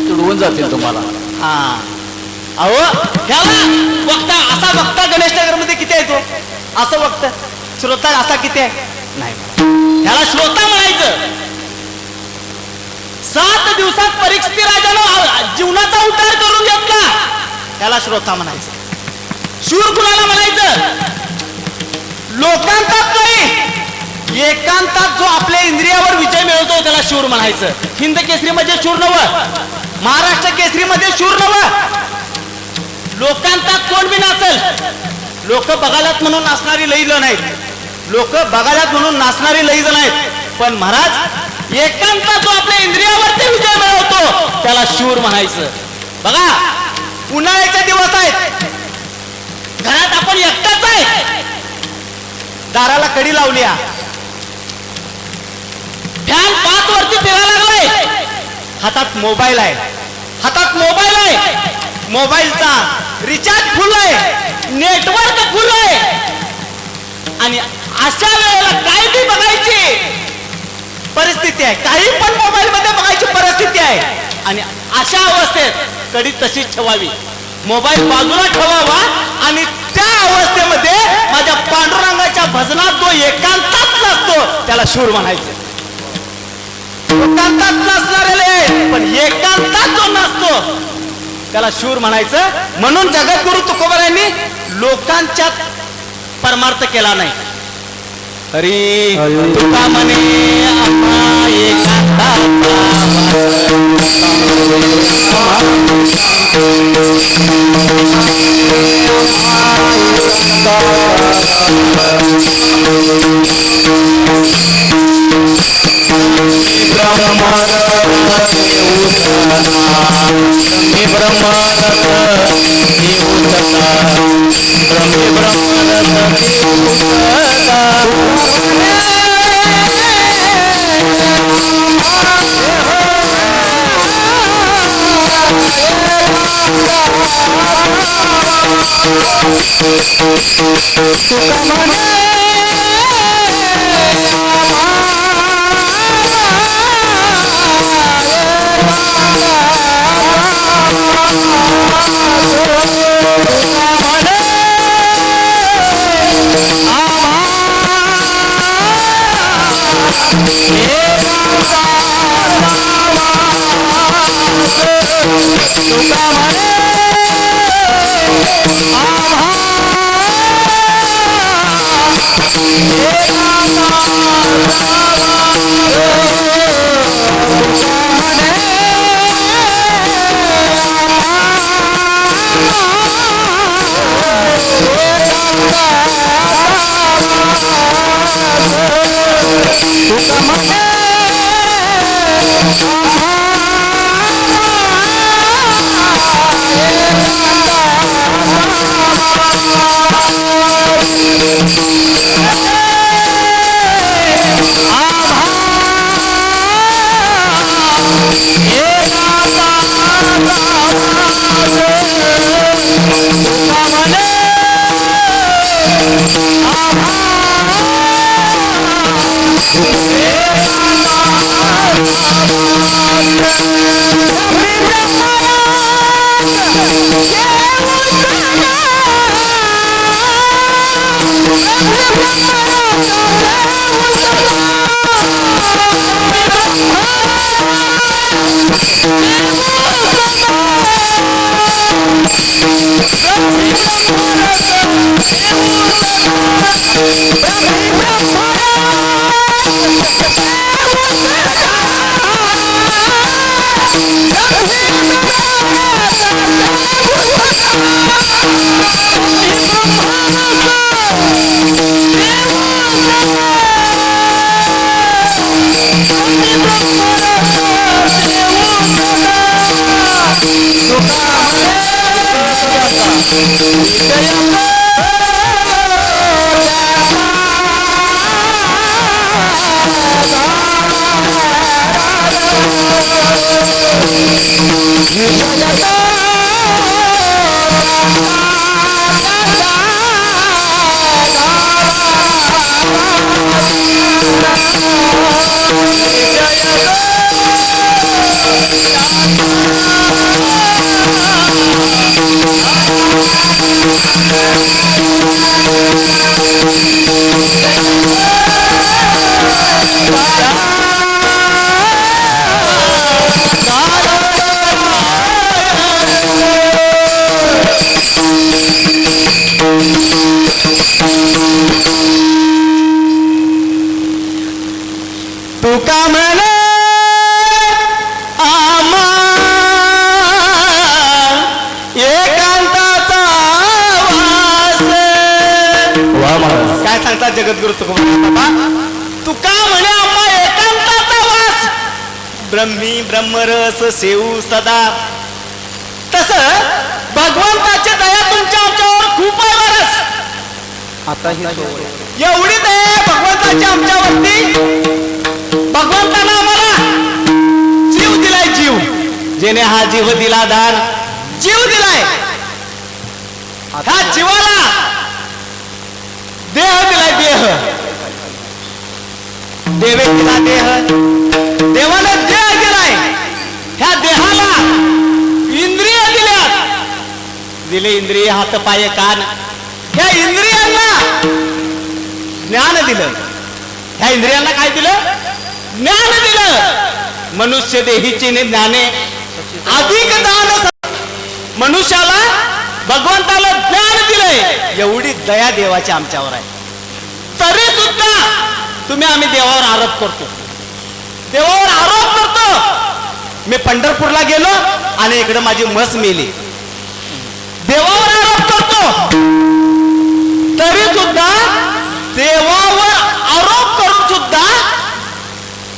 तुडवून जातील तुम्हाला. हा अहो ह्याला वक्ता, असा वक्ता गणेश नगर मध्ये किती आहे तो? असं वक्ता श्रोता असा किती आहे? नाही, ह्याला श्रोता म्हणायचं. 7 दिवसात परीक्षित राजानं जीवनाचा उद्धार करून घेतला, त्याला श्रोता म्हणायचं. शूर कुणाला म्हणायचं? लोकांतात नाही, एकांतात जो आपल्या इंद्रियावर विजय मिळवतो त्याला शूर म्हणायचं. हिंद केसरी मध्ये शूर नवं, महाराष्ट्र केसरी मध्ये शूर नवं. लोकांतात कोण बी नाचल, लोक बघायलात म्हणून नाचणारी लई जण आहेत, लोक बघायलात म्हणून नाचणारी लई जण आहेत, पण महाराज एकांतात जो आपल्या इंद्रियावरती विजय मिळवतो त्याला शूर म्हणायचं. बघा उन्हाळ्याचे दिवस आहेत, घरात आपण एकटाच आहे, दाराला कडी लावली, फॅन 5 वरती फिरायला लागलाय, हातात मोबाईल आहे, हातात मोबाईल आहे, मोबाईलचा रिचार्ज फुल आहे, नेटवर्क फुल आहे आणि अशा वेळेला काय बी बघायची परिस्थिती आहे, काही पण मोबाईल मध्ये बघायची परिस्थिती आहे आणि अशा अवस्थेत कडी तशीच ठेवावी, मोबाईल बाजूला ठेवावा आणि त्या अवस्थेमध्ये माझ्या पांडुरंगाच्या भजनात जो एकांतात नसतो त्याला शूर म्हणायचं. एकांतात नसणारे पण एकांतात जो नसतो त्याला शूर म्हणायचं. म्हणून जगद्गुरु तुकोबारायांनी लोकांच्यात परमार्थ केला नाही. हरी तुका म्हणे आम्हा एकांताचा तुका म्हणे आम्हा एकांताचा वास. वा महाराज. काय सांगतात जगद्गुरु तुकोबा? तुका म्हणे आम्हा एकांताचा वास, ब्रह्मी ब्रह्मरस सेऊ सदा. तस भगवंताची दया तुमच्या आमच्यावर खूप आहे महाराज. आता ही एवढी दया आहे भगवंताची आमच्यावरती. भगवंतानं आम्हाला जीव दिलाय, जीव. जेने हा जीव दिला दान, जीव दिलाय. ह्या जीवाला देह दिलाय, देह. देवे दिला देह, देवाने देह दिलाय. ह्या देहाला इंद्रिय दिल्यात, दिले इंद्रिय हात पाय कान. ह्या इंद्रियांना ज्ञान दिलं. ह्या इंद्रियांना काय दिलं? ज्ञान दिलं. मनुष्य देहीची ज्ञाने अधिक जाण. मनुष्याला भगवंताला ज्ञान दिलंय. एवढी दया देवाची आमच्यावर आहे. तरी सुद्धा आम्ही देवावर आरोप करतो, देवावर आरोप करतो. मी पंढरपूरला गेलो आणि इकडे माझी म्हस मेली. देवावर आरोप करतो, तरी सुद्धा देवावर आरोप करून सुद्धा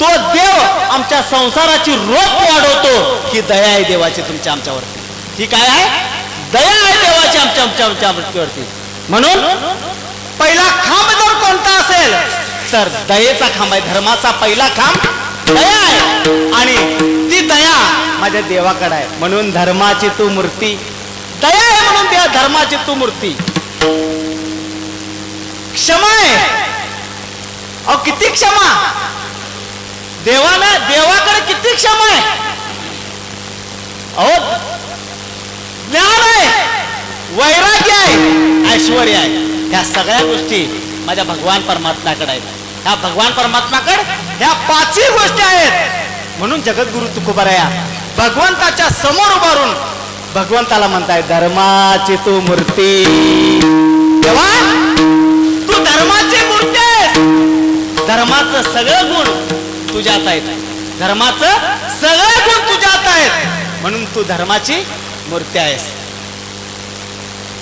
तो देव आमच्या संसाराची रोप वाढवतो. ही दया आहे देवाची तुमच्या आमच्यावरती. ही काय आहे? दया आहे देवाची आमच्यावरती. म्हणून पहिला खांब जर कोणता असेल तर दयेचा खांब आहे. धर्माचा पहिला खांब दया आहे आणि ती दया माझ्या देवाकडे आहे. म्हणून धर्माची तू मूर्ती, दया आहे म्हणून देवा धर्माची तू मूर्ती. क्षमा आहे. अहो किती क्षमा देवाकडे किती क्षमा आहे. अहो ज्ञान आहे, वैराग्य आहे, ऐश्वर्य आहे. ह्या सगळ्या गोष्टी माझ्या भगवान परमात्म्याकडे आहेत. ह्या भगवान परमात्म्याकडे ह्या पाचही गोष्टी आहेत. म्हणून जगद्गुरु तुकोबाराया भगवंताच्या समोर उभारून भगवंताला म्हणताय धर्माची तू मूर्ती. देवा तू धर्माची मूर्ती आहेस. धर्माचं सगळं गुण तुझ्यात आहेत. धर्माचं सगळं गुण तुझ्यात आहेत. म्हणून तू धर्माची मूर्ती आहेस.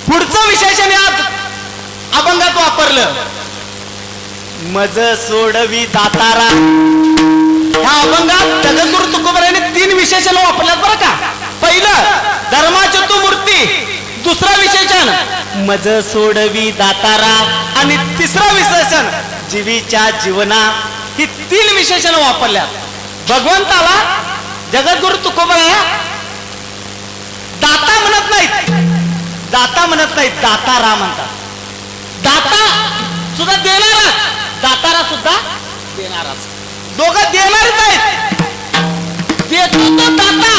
पुढचं विशेषण यात अभंगात वापरलं, मज सोडवी दातारा. ह्या अभंगात जगद्गुरु तुकोबारायांनी 3 विशेषण वापरल्यात बरं का. पहिलं धर्माची तू मूर्ती, दुसरं विशेषण मज सोडवी दातारा आणि तिसरं विशेषण जीवीच्या जीवना. ही 3 विशेषण वापरल्यात. भगवंताला जगद्गुरु तुकोबाराया दाता म्हणत नाहीत, दाता म्हणत नाहीत, दातारा म्हणतात. दाता सुद्धा देणारच, दातारा सुद्धा देणारच. दोघं देणारच आहेत. देतो तो दाता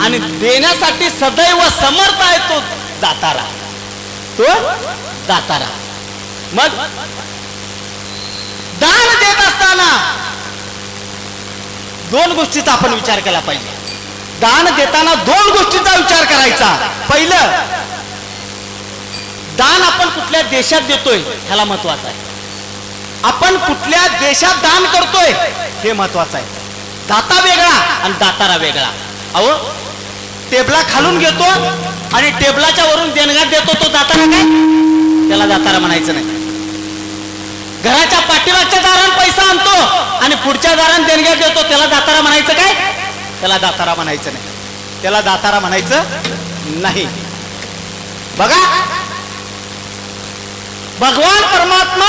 आणि देण्यासाठी सदैव समर्थ आहे तो दातारा. तो दातारा. मग दान देत असताना 2 गोष्टीचा आपण विचार केला पाहिजे. दान देताना 2 गोष्टीचा विचार करायचा. पहिलं, दान आपण कुठल्या देशात देतोय ह्याला महत्वाचं आहे. आपण कुठल्या देशात दान करतोय हे महत्वाचं आहे. दाता वेगळा आणि दातारा वेगळा. अहो टेबला खालून घेतो आणि टेबलाच्या वरून देणगा देतो तो दातारा काय? त्याला दातारा म्हणायचं नाही. घराच्या पाठीमागच्या दारात पैसा आणतो आणि पुढच्या दारात देणग्या देतो त्याला दातारा म्हणायचं काय? त्याला दातारा म्हणायचं नाही. त्याला दातारा म्हणायचं नाही. बघा, भगवान परमात्मा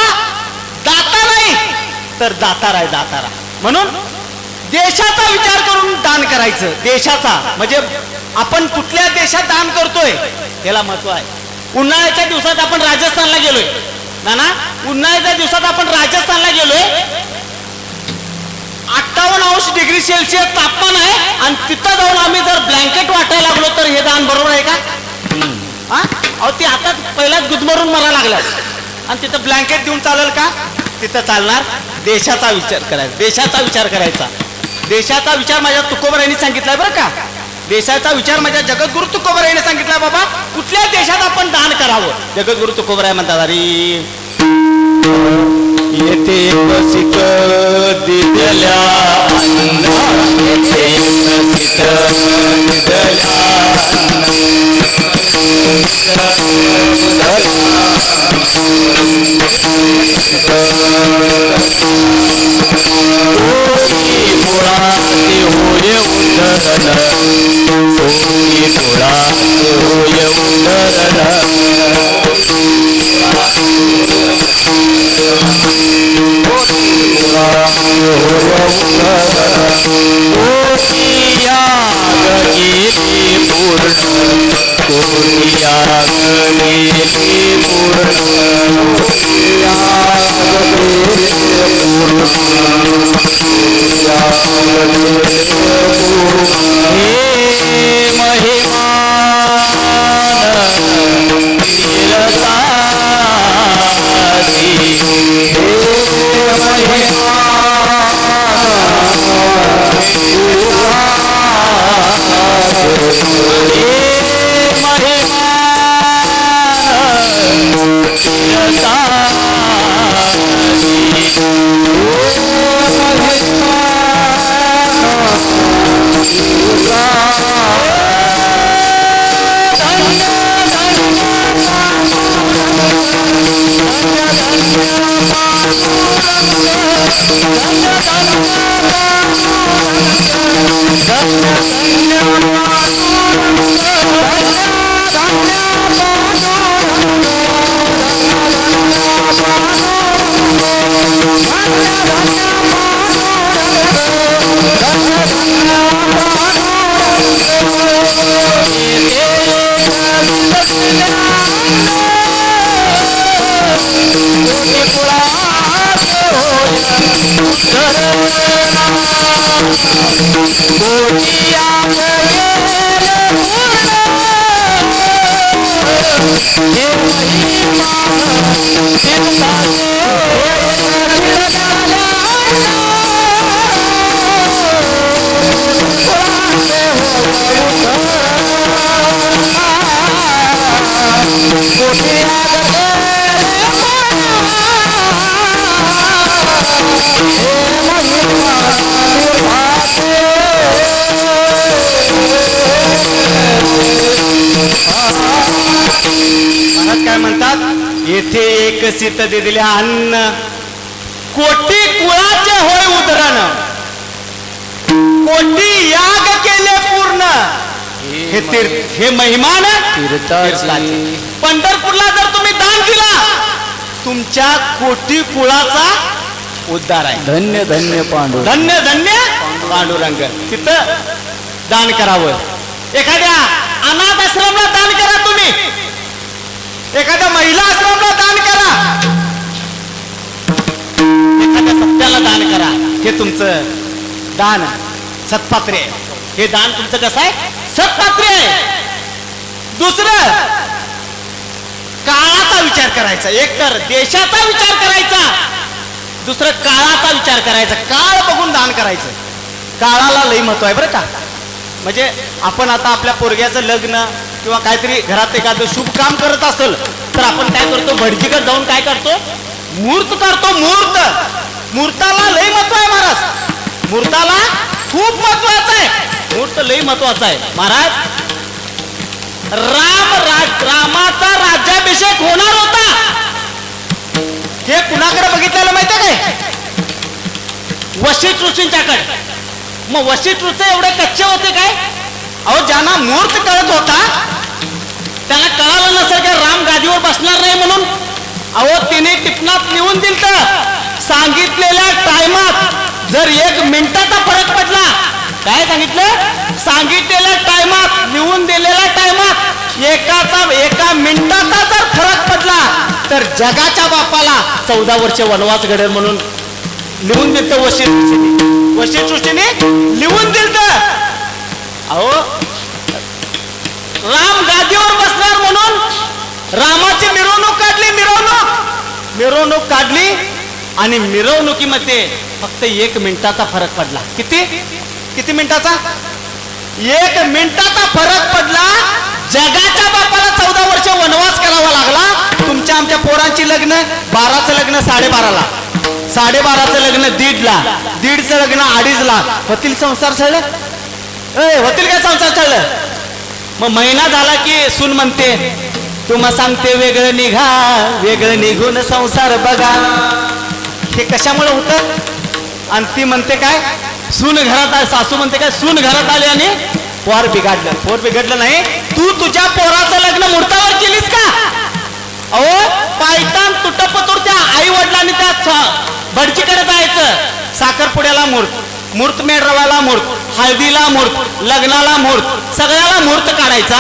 दाता नाही तर दातार आहे, दातारा. म्हणून देशाचा विचार करून दान करायचं. देशाचा म्हणजे आपण कुठल्या देशात दान करतोय याला महत्व आहे. उन्हाळ्याच्या दिवसात आपण राजस्थानला गेलोय ना, उन्हाळ्याच्या दिवसात आपण राजस्थानला गेलोय, 58° तापमान आहे आणि तिथं जाऊन आम्ही जर ब्लँकेट वाटायला लागलो तर हे दान बरोबर आहे का? अहो ती आता पहिलाच गुदमरून मरायला लागल्यात आणि तिथं ब्लँकेट देऊन चालेल का? तिथं चालणार. देशाचा विचार करायचा, देशाचा विचार करायचा. देशाचा विचार माझ्या तुकोबरायांनी सांगितलाय बरं का. देशाचा विचार माझ्या जगद्गुरु तुकोबरायांनी सांगितलाय. बाबा कुठल्या देशात आपण दान करावं. जगद्गुरु तुकोबराय म्हणतात, अरे येथे बसित दिदल्या येथे बसित दिदल्या मुळाते होय उंदरण मुळाते होय काय म्हणतात, येथे एक सीत दिल्या अन्न कोटी कुळाचे होय उदरण, कोटी याग केले पूर्ण. हे तीर्थ, हे महिमान तीर्थाचे. पंढरपूरला जर तुम्ही दान दिला तुमच्या कोटी कुळाचा उद्धार आहे. धन्य धन्य पांडुरंग, धन्य धन्य पांडुरंग. तिथं दान करावं. एखाद्या अनाथ आश्रमला दान करा तुम्ही, एखाद्या महिला आश्रमला दान करा, एखाद्या सत्याला दान करा. हे तुमचं दान सत्पात्रे आहे. हे दान तुमचं कसं आहे? सत्पात्रे आहे. दुसरं काळाचा विचार करायचा. एक तर देशाचा विचार करायचा, दुसरं काळाचा विचार करायचा. काळ बघून दान करायचं. काळाला लई महत्व आहे बरं का. म्हणजे आपण आता आपल्या पोरग्याचं लग्न किंवा काहीतरी घरात एखादं शुभ काम करत असेल तर आपण काय करतो, भटजीकडे जाऊन काय करतो, मूर्त करतो. मूर्त, मूर्ताला लई महत्व आहे महाराज. मूर्ताला खूप महत्वाचं आहे. मूर्त लई महत्वाचं आहे महाराज. रामाचा राज्याभिषेक होणार होता. हे कुणाकडे बघितलेलं माहिती आहे काय? वशिष्ठ ऋषींच्याकडे. मग वशिष्ठ ऋषी एवढे कच्चे होते काय? अहो ज्यांना मूर्त कळत होता त्याला कळालं नसेल की राम गादीवर बसणार नाही म्हणून. अहो तिने टिपणात लिहून दिलं सांगितलेल्या टायमात जर 1 मिनिटाचा फरक पडला. काय सांगितलं? सांगितलेल्या टायमात लिहून दिलेल्या टायमात 1 मिनिटाचा जर फरक पडला तर जगाच्या बापाला 14 वर्ष वनवास घडेल म्हणून लिहून दिलं वशिष्ठ ऋषीने लिहून दिलं. अहो राम गादीवर बसणार म्हणून रामाची मिरवणूक काढली आणि मिरवणुकीमध्ये फक्त 1 मिनिटाचा फरक पडला. किती मिनिटाचा? 1 मिनिटाचा फरक पडला. जगाच्या बापाला 14 वर्ष वनवास करावा लागला. तुमच्या आमच्या पोरांची लग्न 12चं लग्न 12.5ला, 12.5चं लग्न 1.5ला, 1.5चं लग्न 2.5ला. होतील संसार सळलं? होतील काय संसार सळलं? मग महिना झाला की सून म्हणते तुम्हा सांगते वेगळं निघा, वेगळं निघून संसार बघा. हे कशामुळे होतं? आणि ती म्हणते काय? सून घरात आली. सासू म्हणते काय? सून घरात आली आणि पोर बिघडलं नाही. तू तुझ्या पोराचं लग्न मुहूर्तावर केलीस का? अहो पायतान तुटपतूर त्या आई वडिलांनी त्या भटजीकडे जायचं. साखरपुड्याला मुहूर्त मेढरवाला मुहूर्त, हळदीला मुहूर्त, लग्नाला मुहूर्त, सगळ्याला मुहूर्त काढायचा.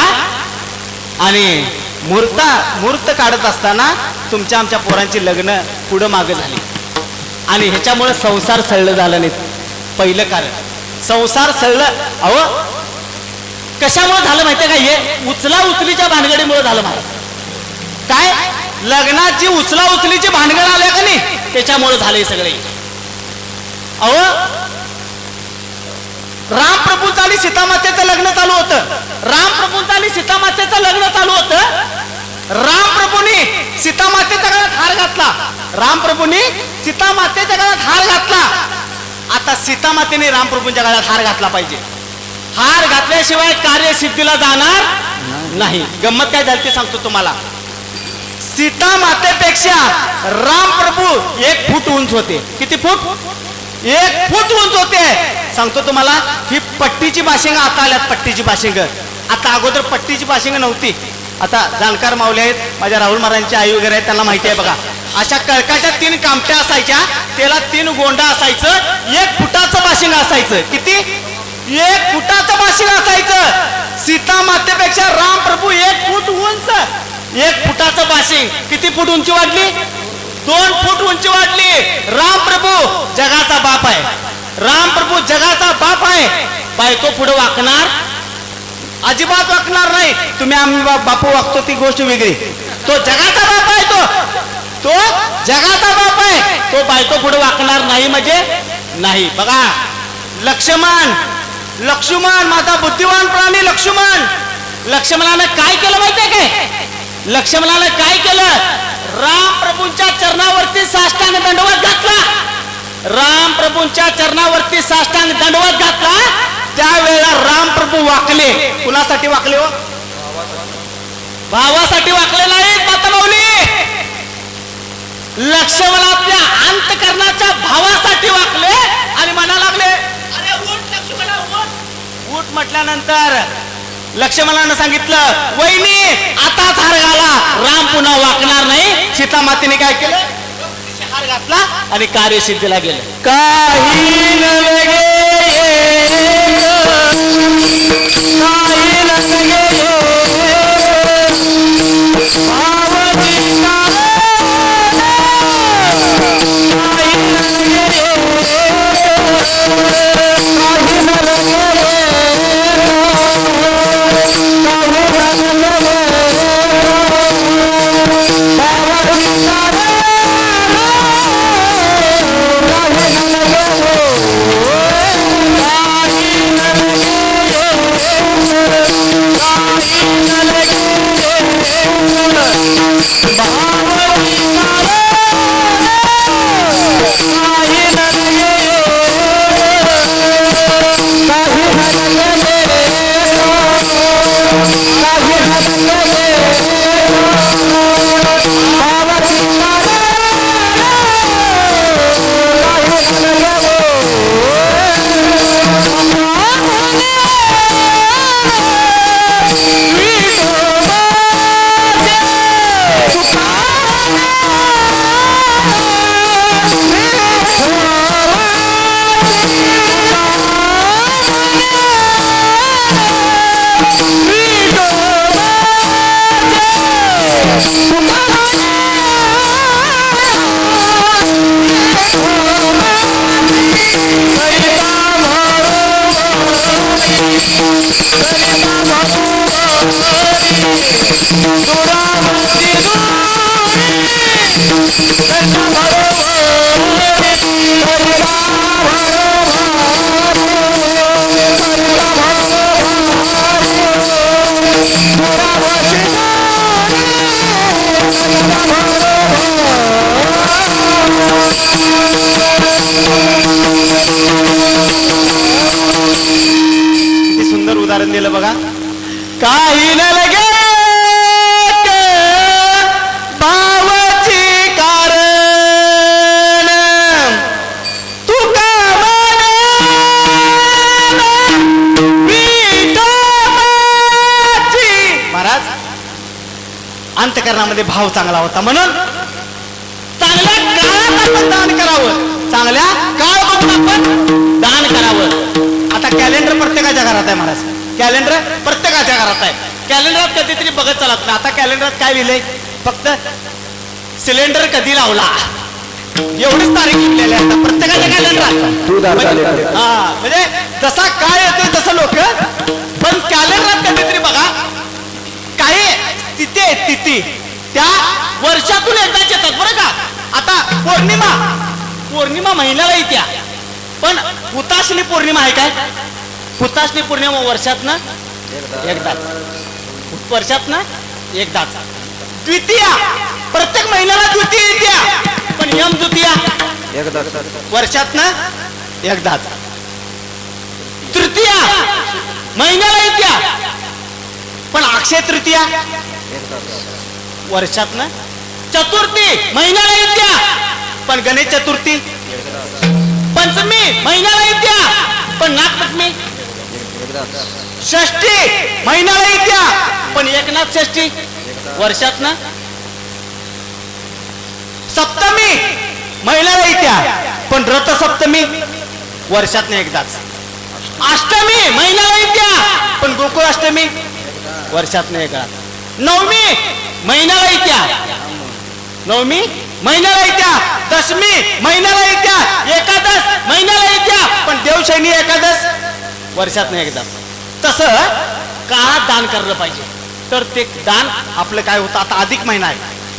आणि मुहूर्त काढत असताना तुमच्या आमच्या पोरांची लग्न पुढं मागं झाली आणि ह्याच्यामुळे संसार सळलं झालं नाही. पहिलं कारण संसार सळलं. अहो कशामुळे झालं माहितीये का? हे उचलीच्या भानगडीमुळे झालं. महाराज काय लग्नाची उचलीची भानगड आल्या का नाही त्याच्यामुळे झाले सगळे. अहो रामप्रभूंचं आणि सीतामातेचं लग्न चालू होतं. रामप्रभूंनी सीतामातेचं लग्न चालू होतं. रामप्रभूंनी सीतामातेच्या गळ्यात हार घातला. रामप्रभूंनी सीतामातेच्या गळ्यात हार घातला. आता सीतामातेने रामप्रभूंच्या गळ्यात हार घातला पाहिजे. हार घातल्याशिवाय कार्यसिद्धीला जाणार नाही. गंमत काय झाली ते सांगतो तुम्हाला. सीतामातेपेक्षा रामप्रभू 1 फूट उंच होते. किती फूट? 1 फूट उंच होते. सांगतो तुम्हाला. ही पट्टीची बाशिंग आता आल्यात. पट्टीची बाशिंग आता अगोदर पट्टीची बाशिंग नव्हती. आता जाणकार माऊली आहेत, माझ्या राहुल महाराजांची आई वगैरे आहेत, त्यांना माहिती आहे बघा. अशा कळकाच्या 3 कामट्या असायच्या, त्याला 3 गोंडा असायचं. 1 फुटाचं बाशिंग असायचं. किती? 1 फुटाचं बाशिंग असायचं. सीतामातेपेक्षा रामप्रभू 1 फूट उंच. 1 फुटाचं बाशिंग. किती फूट उंची वाढली? 2 फूट उंची वाढली. रामप्रभू जगाचा बाप आहे. रामप्रभू जगाचा बाप आहे. बायको पुढे वाकणार? अजिबात वाकणार नाही. तुम्ही आम्ही बापू वागतो ती गोष्ट वेगळी. तो जगाचा बाप आहे. तो जगाचा बाप आहे. तो बायको पुढे वाकणार नाही म्हणजे नाही. बघा लक्ष्मण माझा बुद्धिवान प्राणी लक्ष्मणानं काय केलं माहितीये काय? लक्ष्मणानं काय केलं? रामप्रभूंच्या चरणावरती साष्टांग दंडवत घातला. रामप्रभूंच्या चरणावरती साष्टांग दंडवत घातला. त्यावेळेला रामप्रभू वाकले. कुणासाठी वाकले हो? भावासाठी वाकले नाहीत माता माऊली. लक्ष्मणाच्या अंतकरणाच्या भावासाठी वाकले आणि म्हणा लागले अरे उठ लक्ष्मणा उठ. उठ म्हटल्यानंतर लक्ष्मणानं सांगितलं वहिनी आताच हार घाला. राम पुन्हा वाकणार नाही. सीतामातेने काय केलं? हार घातला आणि कार्यसिद्धीला गेलं. काही न लगे किती सुंदर उदाहरण दिलं बघा. काही न लगे भावाची कारण तू का महाराज अंतकरणामध्ये भाव चांगला होता म्हणून चांगल्या काळात आपण दान करावं, चांगल्या काळ बघून आपण दान करावं. आता कॅलेंडर प्रत्येकाच्या घरात आहे महाराज, कॅलेंडर प्रत्येकाच्या घरात आहे. कॅलेंडरात कधीतरी बघत चालत नाही. आता कॅलेंडरात काय लिहिलंय, फक्त सिलेंडर कधी लावला एवढीच तारीख लिहिलेली आहे प्रत्येकाच्या कॅलेंडरात. हा म्हणजे जसा काय येतोय तसं लोक, पण कॅलेंडरात कधीतरी बघा काही तिथी आहेत, तिथी त्या वर्षातून एकदाच येतात बरं का. आता पौर्णिमा महिन्याला येत्या, पण हुताशनी पौर्णिमा आहे काय, हुताशनी पौर्णिमा वर्षातनं एकदाच, वर्षातनं एकदाच. द्वितीया प्रत्येक महिन्याला द्वितीया येत्या, पण यम द्वितीया वर्षातनं एकदाच. तृतीया महिन्याला येत्या, पण अक्षय तृतीया वर्षातनं. चतुर्थी महिन्याला येत्या, पण गणेश चतुर्थी. पंचमी महिन्याला येत्या, पण नागपंचमी. षष्ठी महिन्याला येत्या, पण एकनाथ षष्ठी वर्षातनं. सप्तमी महिन्याला येत्या, पण रथसप्तमी वर्षातनं एकदाच. अष्टमी महिन्याला येत्या, पण गोकुळ अष्टमी वर्षातनं एकदाच. नवमी महिन्याला येत्या, नवमी महिन्याला येत्या. दशमी महिन्याला येत्या, एकादश महिन्याला येत्या, पण देवशैनी एकादश वर्षातनं एकदा. तसं काळात दान करलं पाहिजे. तर ते दान आपलं काय होतं, आता अधिक महिना आहे,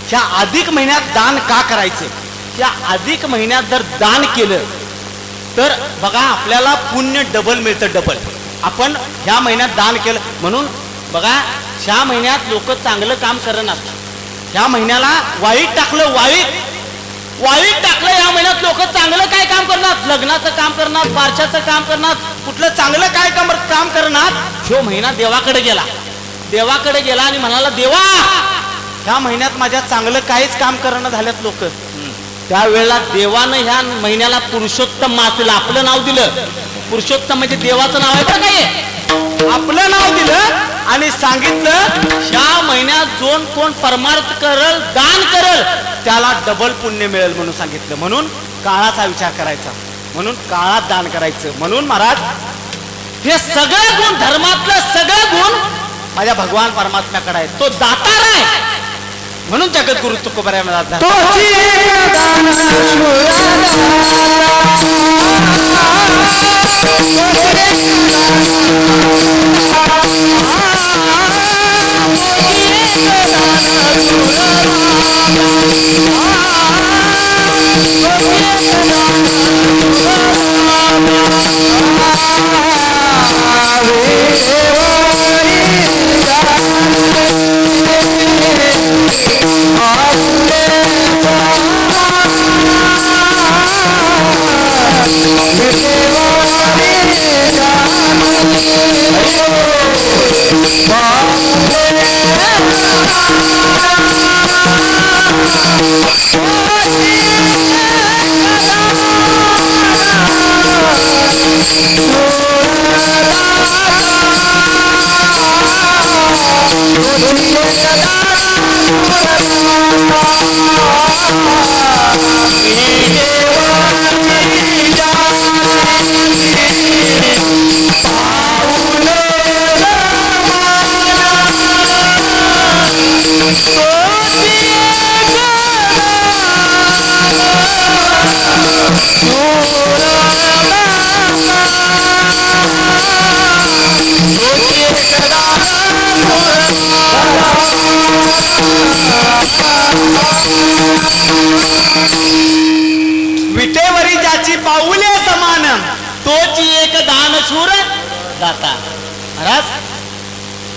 ह्या अधिक महिन्यात दान का करायचं. या अधिक महिन्यात जर दान केलं तर बघा आपल्याला पुण्य डबल मिळतं, डबल. आपण ह्या महिन्यात दान केलं म्हणून बघा ह्या महिन्यात लोक चांगलं काम करणार. ह्या महिन्याला वाईट टाकलं, वाईट टाकलं, या महिन्यात लोक चांगलं काय काम करणार, लग्नाचं काम करणार, बारशाचं काम करणार, कुठलं चांगलं काय काम करणार. ह्यो महिना देवाकडे गेला आणि म्हणाला, देवा ह्या महिन्यात माझ्या चांगलं काहीच काम करणं झाल्यात लोक. त्यावेळेला देवानं ह्या महिन्याला पुरुषोत्तम मासलं आपलं नाव दिलं. पुरुषोत्तम म्हणजे देवाचं नाव आहे बरं काय, आपलं नाव दिलं आणि सांगितलं ह्या महिन्यात जो कोण परमार्थ करल, दान करल, त्याला डबल पुण्य मिळेल म्हणून सांगितलं. म्हणून काळाचा विचार करायचा, म्हणून काळात दान करायचं. म्हणून महाराज हे सगळं गुण, धर्मातलं सगळं गुण माझ्या भगवान परमात्म्याकडे आहे. तो दातार आहे. म्हणून जगद्गुरु तुकोबाराय म्हणतात, सदा शूर दाता. महाराज,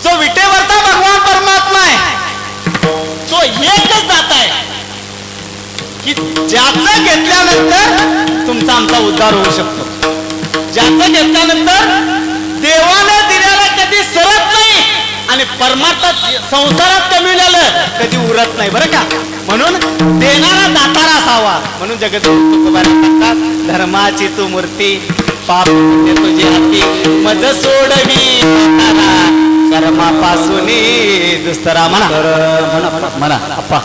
जो विटेवरचा भगवान परमात्मा आहे तो एकच दाता आहे की ज्याचं घेतल्यानंतर तुमचा आमचा उद्धार होऊ शकतो. ज्याचं घेतल्यानंतर देवाने दिलेला कधी सरत नाही आणि परमार्थात संसारात कमिवलेलं कधी उरत नाही बरं का. म्हणून देणारा दातारा असावा. म्हणून जगद्गुरु तुकोबाराय म्हणतात, धर्माची तू मूर्ती पाप तुझी हाती मज सोडवी कर्मापासून दुस्तरा. म्हणा म्हणा म्हणा अप्पा.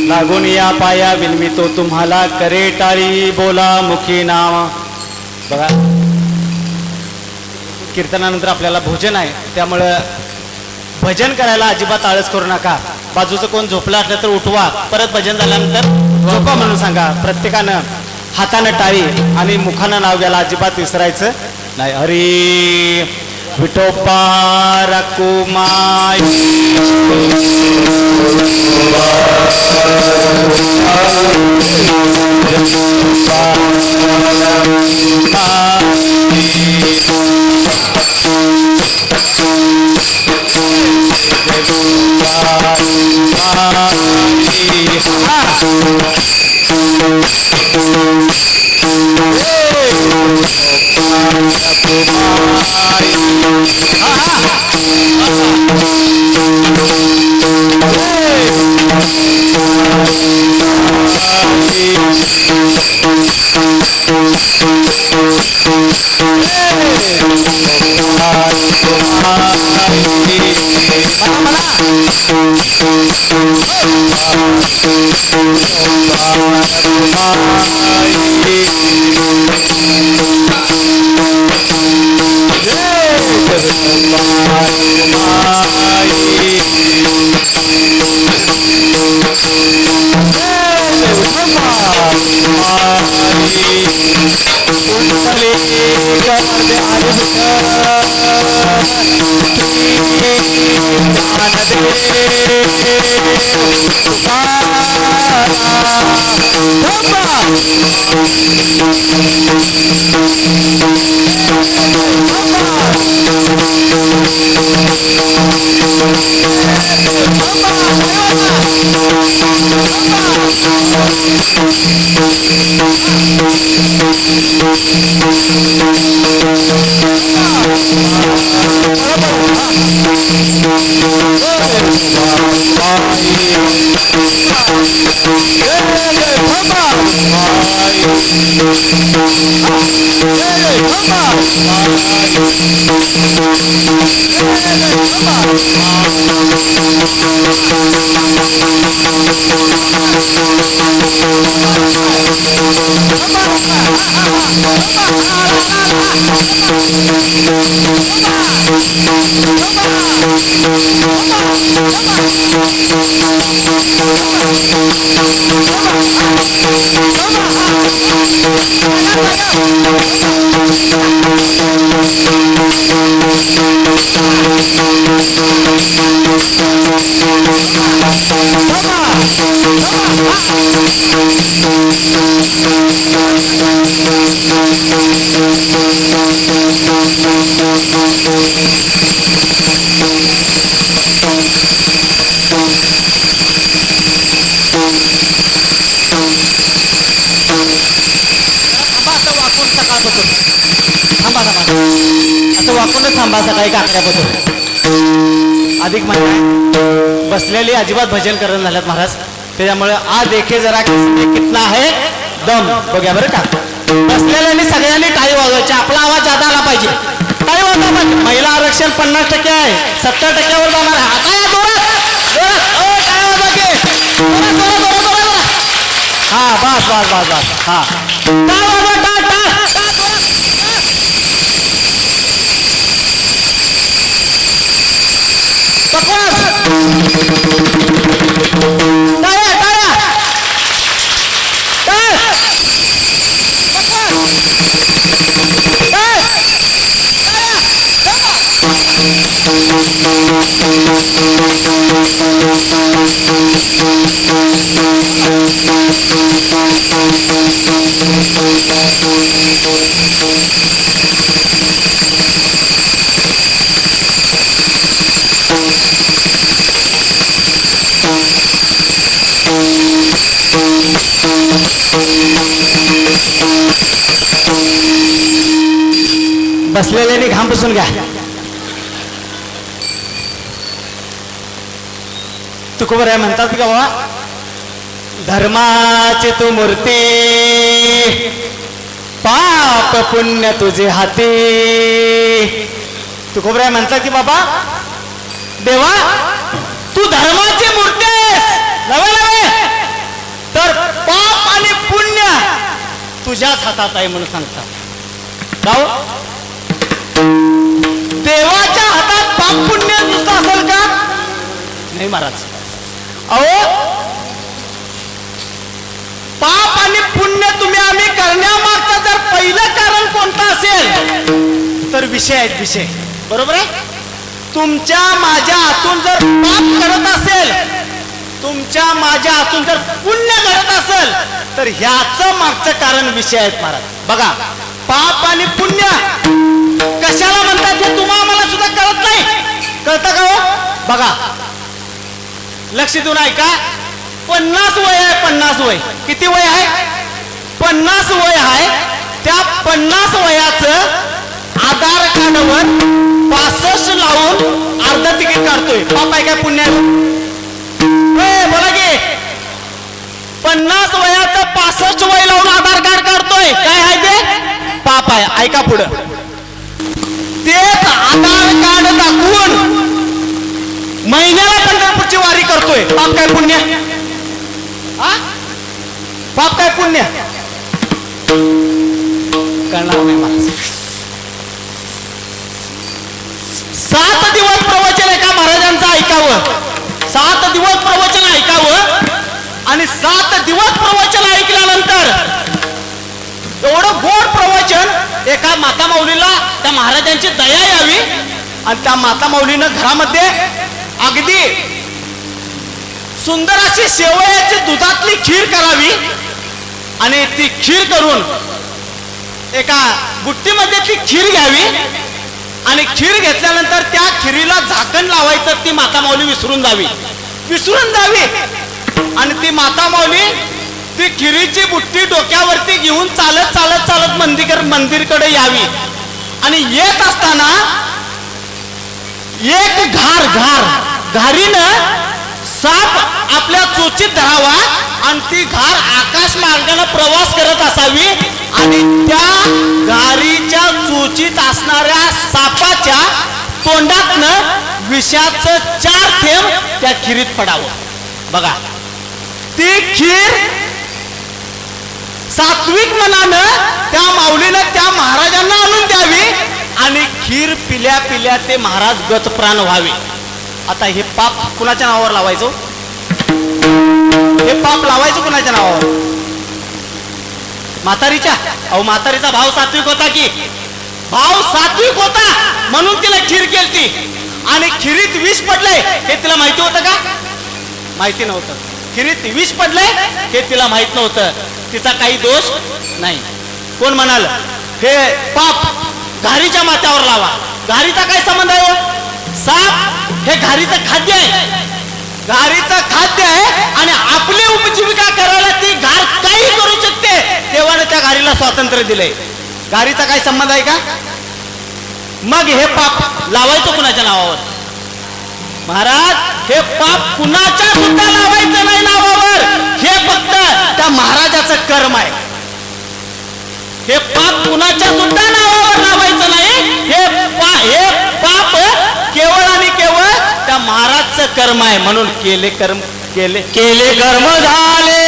लागून या पाया विनमितो तुम्हाला करे टाळी बोला मुखी नाम. बघा कीर्तनानंतर आपल्याला भोजन आहे, त्यामुळं भजन करायला अजिबात आळस करू नका. बाजूचं कोण झोपलं असलं तर उठवा, परत भजन झाल्यानंतर झोपा म्हणून सांगा. प्रत्येकानं हातानं टाळी आणि मुखानं नाव घ्यायला अजिबात विसरायचं नाही. हरी विठोबा रकुमाई असं वाकूनच थांबा सकाळी काकड्याबद्दल. अधिक महिना बसलेली अजिबात भजन करून झाल्यात महाराज, त्याच्यामुळे आज देखे जरा कितना आहे दम बघ्या बरं का. बसलेल्यांनी सगळ्यांनी टाळी वाजवायची, आपला आवाज जादा आला पाहिजे. टाळी वाजवा. पण महिला आरक्षण 50% आहे, 70%वर जाणार आहे. आता या जोरात जोरात टाळी वाजवा की जोरात जोरात जोरात जोरात. हा बस बस बस बस. हा टाळ वाजवा, टाळ टाळ टाळ जोरात. बसलेल्याने घाम पुसून घ्या. तुकोबराय म्हणतात की बाबा धर्माची तू मूर्ती पाप पुण्य तुझे हाती. तुकोबराय म्हणतात की बाबा देवा तू धर्माची मूर्ती आहेस नव्हे नव्हे तर पाप आणि पुण्य तुझ्याच हातात आहे म्हणून सांगतात. गाव देवाच्या हातात पाप पुण्य नुसतं असेल का? नाही महाराज. अहो पाप आणि पुण्य तुम्ही आम्ही करण्यामागचं जर पहिलं कारण कोणतं असेल तर विषय आहेत विषय. बरोबर आहे. तुमच्या माझ्या हातून जर पाप करत असेल तुमच्या माझ्या हातून जर पुण्य करत असेल तर ह्याचं मागचं कारण विषय आहेत महाराज. बघा पाप आणि पुण्य कशाला म्हणतात हे तुम्हाला मला सुद्धा कळत नाही. कळतं का हो? बघा लक्ष देऊन ऐका. 50 वय आहे. 50 वय. किती वय आहे? 50 वय आहे. त्या 50 वयाचं आधार कार्डवर 65 लावून अर्ध तिकीट काढतोय. पाप आहे काय पुण्य आहे? बोला की 50 वयाचं 65 वय लावून आधार कार्ड काढतोय. काय आहे ते? पाप आहे. ऐका पुढं. तेच आधार कार्ड दाखवून महिन्याला पंढरपूरची वारी करतोय. पाप काय पुण्य? पाप काय पुण्य? करणार नाही मला. 7 दिवस प्रवचन एका महाराजांचं ऐकावं. 7 दिवस प्रवचन ऐकावं आणि 7 दिवस प्रवचन ऐकल्यानंतर एवढं गोड प्रवचन एका माता माऊलीला त्या महाराजांची दया यावी आणि त्या माता माऊलीनं घरामध्ये अगदी सुंदर अशी शेवयाची दुधातली खीर करावी आणि ती खीर करून एका बुट्टीमध्ये ती खीर घ्यावी आणि खीर घेतल्यानंतर त्या खिरीला झाकण लावायचं. ती माता माऊली विसरून जावी आणि ती माता माऊली ती खिरीची बुट्टी डोक्यावरती घेऊन चालत चालत चालत मंदिरकडे यावी आणि येत असताना एक घारीनं साप आपल्या चोचीत धरावा आणि ती घार आकाश मार्गाने प्रवास करत असावी आणि त्या घारीच्या चोचीत असणाऱ्या सापाच्या तोंडातनं विषाचं 4 थेंब त्या खिरीत पडावं. बघा ती खीर सात्विक मनानं त्या माऊलीनं त्या महाराजांना आणून द्यावी आणि खीर पिल्या पिल्या ते महाराज गतप्राण व्हावे. आता हे पाप कुणाच्या नावावर लावायचं? हे पाप लावायचं कुणाच्या नावावर? म्हातारीच्या. अहो म्हातारीचा भाव सात्विक होता की? भाव सात्विक होता म्हणून तिला खीर केलती आणि खिरीत विष पडलंय हे तिला माहिती होतं का? माहिती नव्हतं. खिरीत विष पडलंय हे तिला माहित नव्हतं. तिचा काही दोष नाही. कोण म्हणाल हे पाप घारीच्या माथ्यावर लावा? घारीचा काय संबंध आहे? साप हे घारीचं खाद्य आहे. घारीचं खाद्य आहे आणि आपली उपजीविका करायला ती घार काही करू शकते. देवाने त्या घारीला स्वातंत्र्य दिलंय. घारीचा काय संबंध आहे का? मग हे पाप लावायचं कुणाच्या नावावर? महाराज हे पाप कुणाच्या सुद्धा लावायचं नाही नावावर. हे फक्त त्या महाराजाचं कर्म आहे. हे पाप कुणाच्या सुद्धा नावावर लावायचं नाही. हे पाप केवळ आणि केवळ त्या महाराजचं कर्म आहे. म्हणून केले कर्म झाले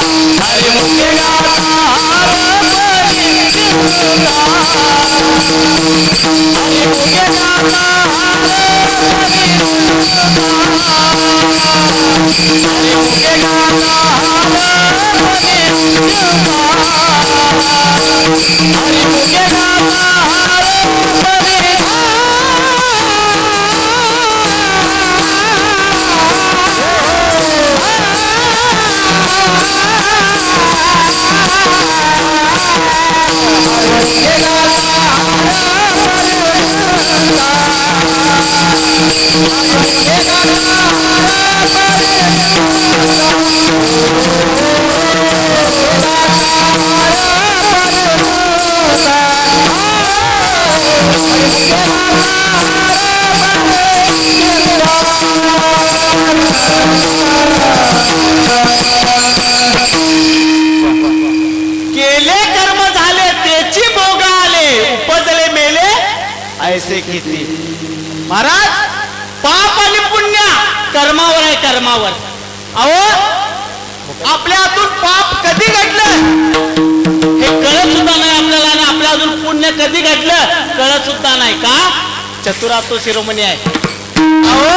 हरि मुखे गाता हरि मुखे गाता हरि मुखे गाता हरि मुखे गाता केले कर्म झाले त्याची भोग आले उपजले मेले ऐसे किती. महाराज पाप आणि पुण्य कर्मावर आहे कर्मावर. अहो आपल्या हातून पाप कधी घडलं हे कळत सुद्धा नाही आपल्याला आणि आपल्या हातून पुण्य कधी घडलं कळत सुद्धा नाही का. चतुरा तो शिरोमणी आहे. अहो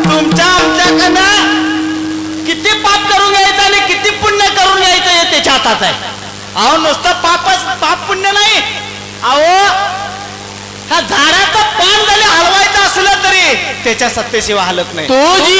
तुमच्या आमच्याकडनं किती पाप करून घ्यायचं आणि किती पुण्य करून घ्यायचं हे त्याच्या हातात आहे. अहो नुसतं पाप पुण्य नाही. अहो हा झाडाचं पान जरी हलवायचं असलं तरी त्याच्या सत्तेशिवाय हलत नाही. तुझी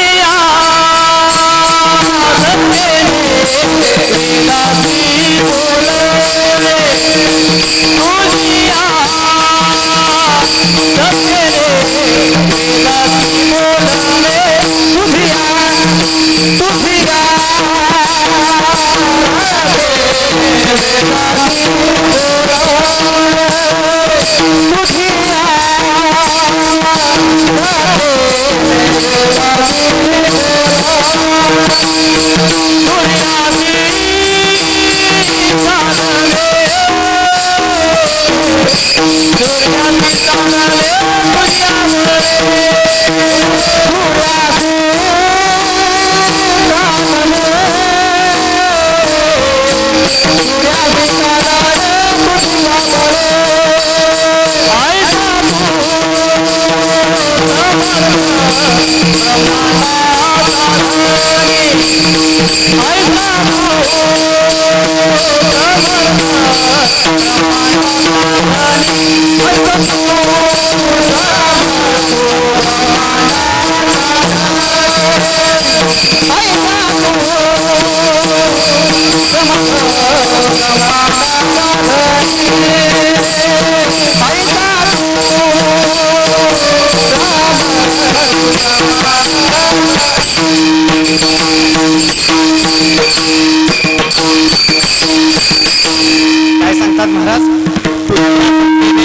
काय सांगतात महाराज.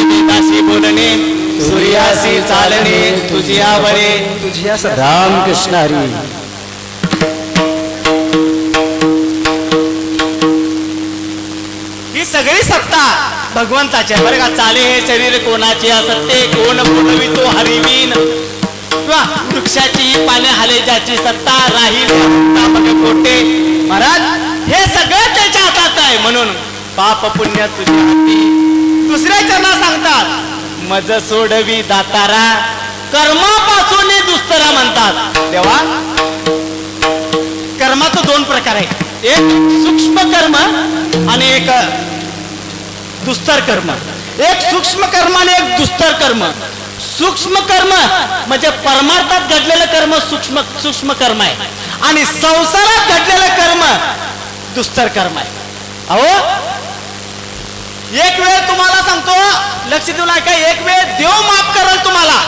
वेदाशी बोलणे सूर्याशी चालणे तुझी आवडे तुझी रामकृष्ण हरी. ही सगळी सत्ता भगवंताची आहे बरं का. चाले हे शरीर कोणाचे असत्ते कोण बोलवितो हरिवीन किंवा वृक्षाची पाने हाले ज्याची सत्ता राहील कोटे. महाराज हे सगळं त्याच्या हातात आहे. म्हणून पाप पुण्य तुझ्या हाती. दुसऱ्या चरणा सांगतात मज सोडवी दातारा कर्मापासून दुस्तरा म्हणतात. तेव्हा कर्माचं दोन प्रकार आहे. एक सूक्ष्म कर्म आणि एक दुस्तर कर्म. एक सूक्ष्म कर्म आणि एक दुस्तर कर्म. सूक्ष्म कर्म म्हणजे परमार्थात घडलेलं कर्म सूक्ष्म कर्म आहे आणि संसारात घडलेलं कर्म दुस्तर कर्म आहे. अहो एक वेळ तुम्हाला सांगतो लक्ष देऊ नका. एक वेळ देव माफ करेल तुम्हाला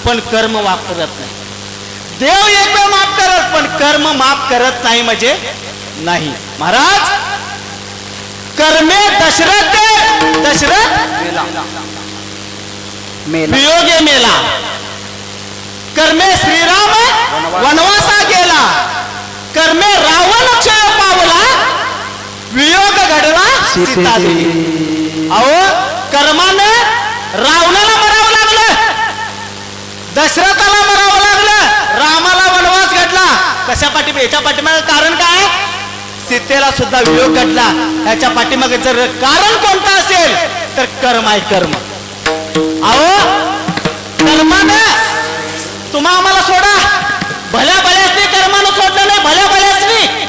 पण कर्म माफ करत नाही. देव एक वेळ माफ करत पण कर्म माफ करत नाही म्हणजे नाही. महाराज कर्मे दशरथ वियोगे मेला. कर्मे श्रीराम वनवासा गेला. कर्मे रावण क्षय पावला वियोग घडला सीता देवी. अहो कर्माने रावणाला मरावं लागलं दशरथाला मरावं लागलं रामाला वनवास घडला. कशा पाठीमागे याच्या पाठीमागे कारण काय सीतेला सुद्धा वियोग घडला. याच्या पाठीमागे जर कारण कोणतं असेल तर कर्म आहे, कर्म. अहो कर्मानं तुम्हा आम्हाला सोडा, भल्या भल्याच कर्मानं सोडलं नाही, भल्या भल्याच नाही.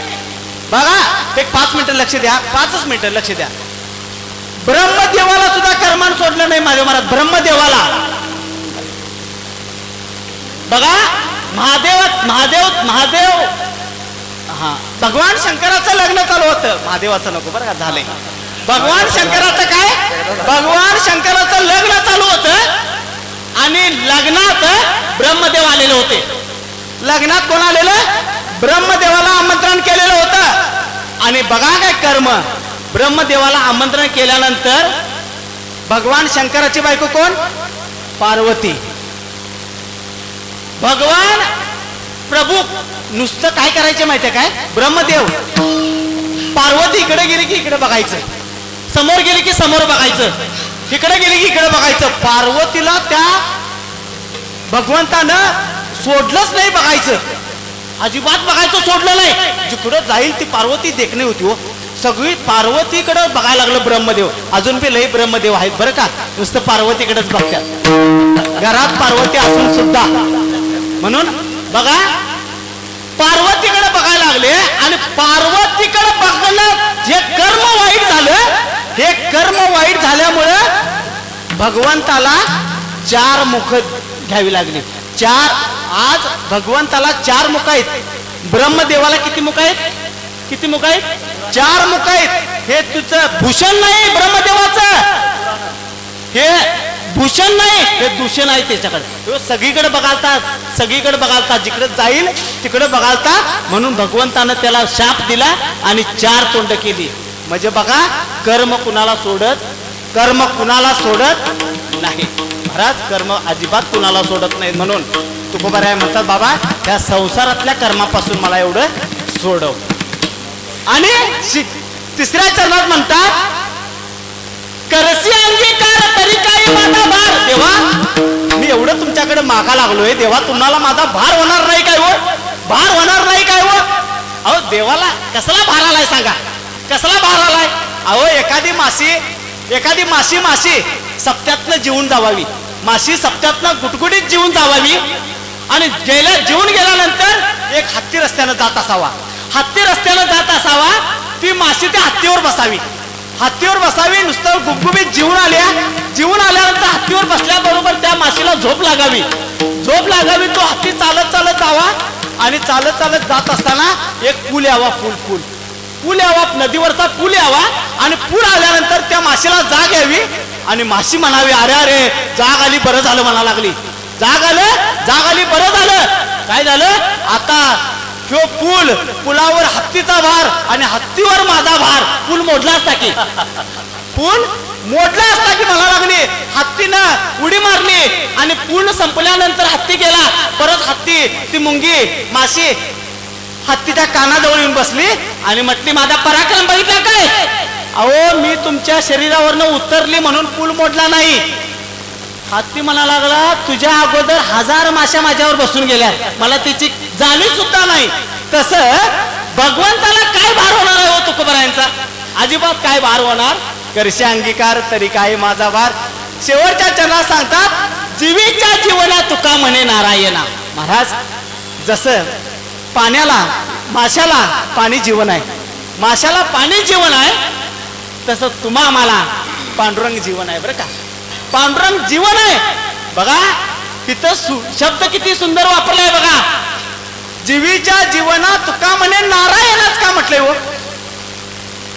बघा एक 5 मिनिटं लक्ष द्या, 5च मिनिटं लक्ष द्या. ब्रह्मदेवाला सुद्धा कर्मानं सोडलं नाही माझ्या महाराज. ब्रह्मदेवाला बघा, महादेव हा भगवान शंकराचं लग्न चालू होतं. महादेवाचं नको बरं का, झालंय. भगवान शंकराचं काय, भगवान शंकराचं लग्न चालू होतं आणि लग्नात ब्रह्मदेव आलेले होते. लग्नात कोण आलेलं, ब्रह्मदेवाला आमंत्रण केलेलं होतं. आणि बघा काय कर्म, ब्रह्मदेवाला आमंत्रण केल्यानंतर भगवान शंकराची बायको कोण, पार्वती. भगवान प्रभू नुसतं काय करायचे माहितीये काय, ब्रह्मदेव पार्वती इकडे गेली की इकडे बघायचं, समोर गेली की समोर बघायचं, इकडे गेली की इकडे बघायचं. पार्वतीला त्या भगवंतानं सोडलंच नाही बघायचं, अजिबात बघायचं सोडलं नाही. जिकडं जाईल ती पार्वती देखणे होती हो. सगळी पार्वतीकडे बघायला लागलं ब्रह्मदेव. अजून बी लई ब्रह्मदेव आहेत बरं का, नुसतं पार्वतीकडेच बघतात, घरात पार्वती असून सुद्धा. म्हणून बघा पार्वतीकडे बघायला लागले आणि पार्वतीकडे बघणं जे कर्म वाईट झालं, हे कर्म वाईट झाल्यामुळं भगवंताला 4 मुख घ्यावी लागली. 4. आज भगवंताला 4 मुख आहेत. ब्रह्मदेवाला किती मुख आहेत, किती मुख आहेत, 4 मुख आहेत. हे तुझं भूषण नाही ब्रह्मदेवाचं, हे भूषण नाही, हे दूषण आहे त्याच्याकडे. सगळीकडे बघालतात, सगळीकडे बघालतात, जिकडे जाईल तिकडे बघालतात. म्हणून भगवंतानं त्याला शाप दिला आणि 4 तोंड केली. म्हणजे बघा कर्म कुणाला सोडत, कर्म कुणाला सोडत नाही महाराज, कर्म अजिबात कुणाला सोडत नाही. म्हणून तुकोबाराय म्हणतात, बाबा त्या संसारातल्या कर्मापासून मला एवढं सोडव. आणि 3ऱ्या चरणात म्हणतात, करसी अंगीकार तरी काही माझा भार. देवा मी एवढं तुमच्याकडे मागा लागलोय, देवा तुम्हाला माझा भार होणार नाही काय हो, भार होणार नाही काय हो. अहो देवाला कसला भार आलाय सांगा, कसला भार आलाय. अहो एखादी माशी सप्त्यातनं जीवन जावावी, माशी सप्त्यातनं गुटगुटीत जीवन जावावी. आणि जीवन गेल्यानंतर एक हत्ती रस्त्यानं जात असावा, हत्ती रस्त्यानं जात असावा, ती माशी त्या हत्तीवर बसावी, हत्तीवर बसावी. नुसतं गुबगुबीत जीवन आल्यानंतर हत्तीवर बसल्याबरोबर त्या माशीला झोप लागावी, झोप लागावी. तो हत्ती चालत चालत जावा आणि चालत चालत जात असताना एक पूल यावा, पूल यावा, नदीवरचा पूल यावा. आणि पूल आल्यानंतर त्या माशीला जाग यावी आणि माशी म्हणावी, अरे अरे जाग आली, बरं झालं म्हणा लागली. जाग आली, बरं झालं. काय झालं आता, तो पुलावर हत्तीचा भार आणि हत्तीवर माझा भार. पूल मोडला असता की, पूल मोडला असता की म्हणा लागली. हत्तीनं उडी मारली आणि पूल संपल्यानंतर हत्ती गेला. परत हत्ती, ती मुंगी माशी हत्तीच्या कानाजवळ येऊन बसली आणि म्हटली, माझा पराक्रम बघितला काय. अहो मी तुमच्या शरीरावरनं उतरली म्हणून पूल मोडला नाही. हत्ती म्हणा लागला, तुझ्या अगोदर 1000 माश्या माझ्यावर बसून गेल्या, मला तिची जाणीव सुद्धा नाही. तसं भगवंताला काय भार होणार आहे हो तुकोबारायांचा, अजिबात काय भार होणार. करशी अंगीकार तरी काय माझा भार. शेवटच्या चरणात सांगतात, जीवीच्या जीवना तुका म्हणे नारायणा. महाराज जसं पाण्याला, माशाला पाणी जीवन आहे, माशाला पाणी जीवन आहे, तसं तुम्हा आम्हाला पांडुरंग जीवन आहे बरं का, पांडुरंग जीवन आहे. बघा तिथं शब्द किती सुंदर वापरलाय बघा. जीवीच्या जीवना तुका म्हणे नारायणच का म्हटलंय हो,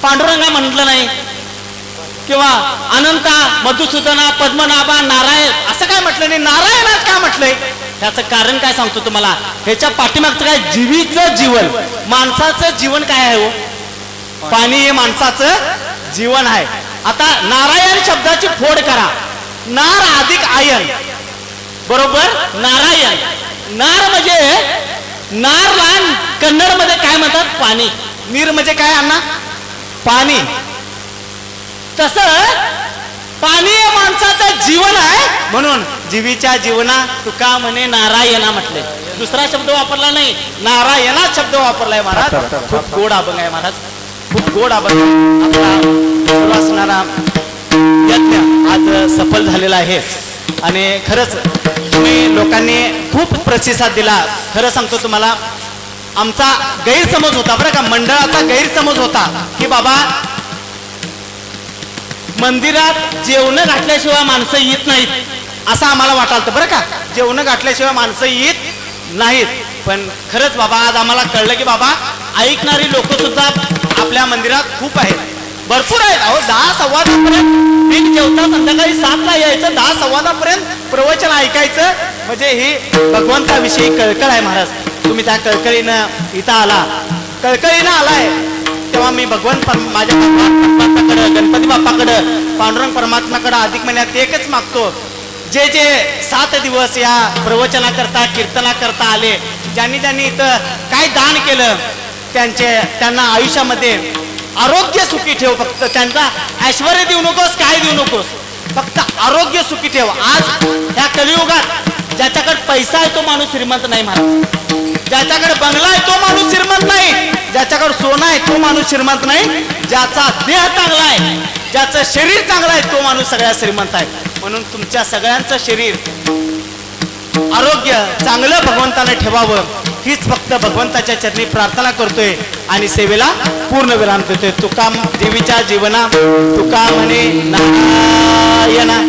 पांडुरंगा म्हटलं नाही, किंवा अनंता, मधुसूदना, पद्मनाभा, नारायण असं काय म्हटलं नाही, नारायणच का म्हटलंय. त्याचं कारण काय सांगतो तुम्हाला. ह्याच्या पाठीमागचं काय, जीवीचं जीवन, माणसाचं जीवन काय आहे हो, पाणी हे माणसाचं जीवन आहे. आता नारायण शब्दाची फोड करा, नार अधिक आयन बरोबर नारायण. नार म्हणजे, नारला कन्नड मध्ये काय म्हणतात, पाणी. नीर म्हणजे काय अण्णा, पाणी. तसं पाणी हे माणसाचं जीवन आहे. म्हणून जीवीच्या जीवना तुका म्हणे नारायणा म्हटले. दुसरा शब्द वापरला नाही, नारायणाच शब्द वापरलाय महाराज. खूप गोड अभंग आहे महाराज, खूप गोड अभंग. आपला सुरू असणारा यज्ञ आज सफल झालेला आहे आणि खरंच तुम्ही लोकांनी खूप प्रतिसाद दिला. खरं सांगतो तुम्हाला, आमचा गैरसमज होता बरं का, मंडळाचा गैरसमज होता की बाबा मंदिरात जेवण घातल्याशिवाय माणसं येत नाहीत असं आम्हाला वाटालतं बरं का, जेवण घातल्याशिवाय माणसं येत नाहीत. पण खरंच बाबा आज आम्हाला कळलं की बाबा ऐकणारी लोक सुद्धा आपल्या मंदिरात खूप आहेत, भरपूर आहेत. अहो 10-10:15 पीठ जेवता संध्याकाळी 7ला यायचं, 10-10:15 प्रवचन ऐकायचं, म्हणजे ही भगवंताविषयी कळकळ आहे महाराज. तुम्ही त्या कळकळीनं इथं आला, कळकळीनं आलाय तेव्हा मी भगवंत माझ्या परमात्माकडं, गणपती बाप्पाकडं, पांडुरंग परमात्माकडं अधिक महिन्यात एकच मागतो, जे जे 7 दिवस या प्रवचनाकरता कीर्तनाकरता आले, ज्यांनी इथं काय दान केलं, त्यांना आयुष्यामध्ये आरोग्य सुखी ठेव. फक्त त्यांचा ऐश्वर्य देऊ नकोस, काय देऊ नकोस, फक्त आरोग्य सुखी ठेव. आज ह्या कलियुगात ज्याच्याकडे पैसा आहे तो माणूस श्रीमंत नाही महाराज, ज्याच्याकडे बंगला आहे तो माणूस श्रीमंत नाही, ज्याच्याकडे सोनं आहे तो माणूस श्रीमंत नाही, ज्याचा देह चांगला आहे, ज्याचं शरीर चांगलं आहे तो माणूस सगळ्यात श्रीमंत आहे. म्हणून तुमच्या सगळ्यांचं शरीर आरोग्य चांगलं भगवंताने ठेवावं हीच फक्त भगवंताच्या चरणी प्रार्थना करतोय आणि सेवेला पूर्ण विराम देतोय. तुका देवीच्या जीवना तुका म्हणे नारायणा.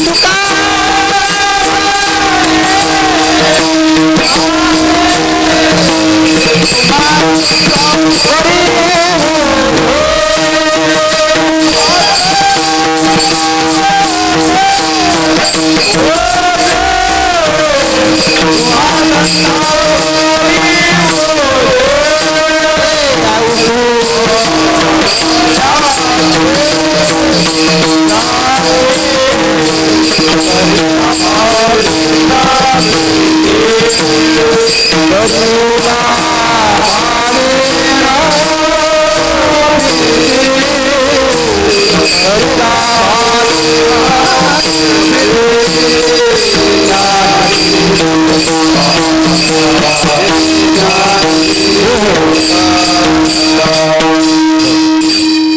तुका Oh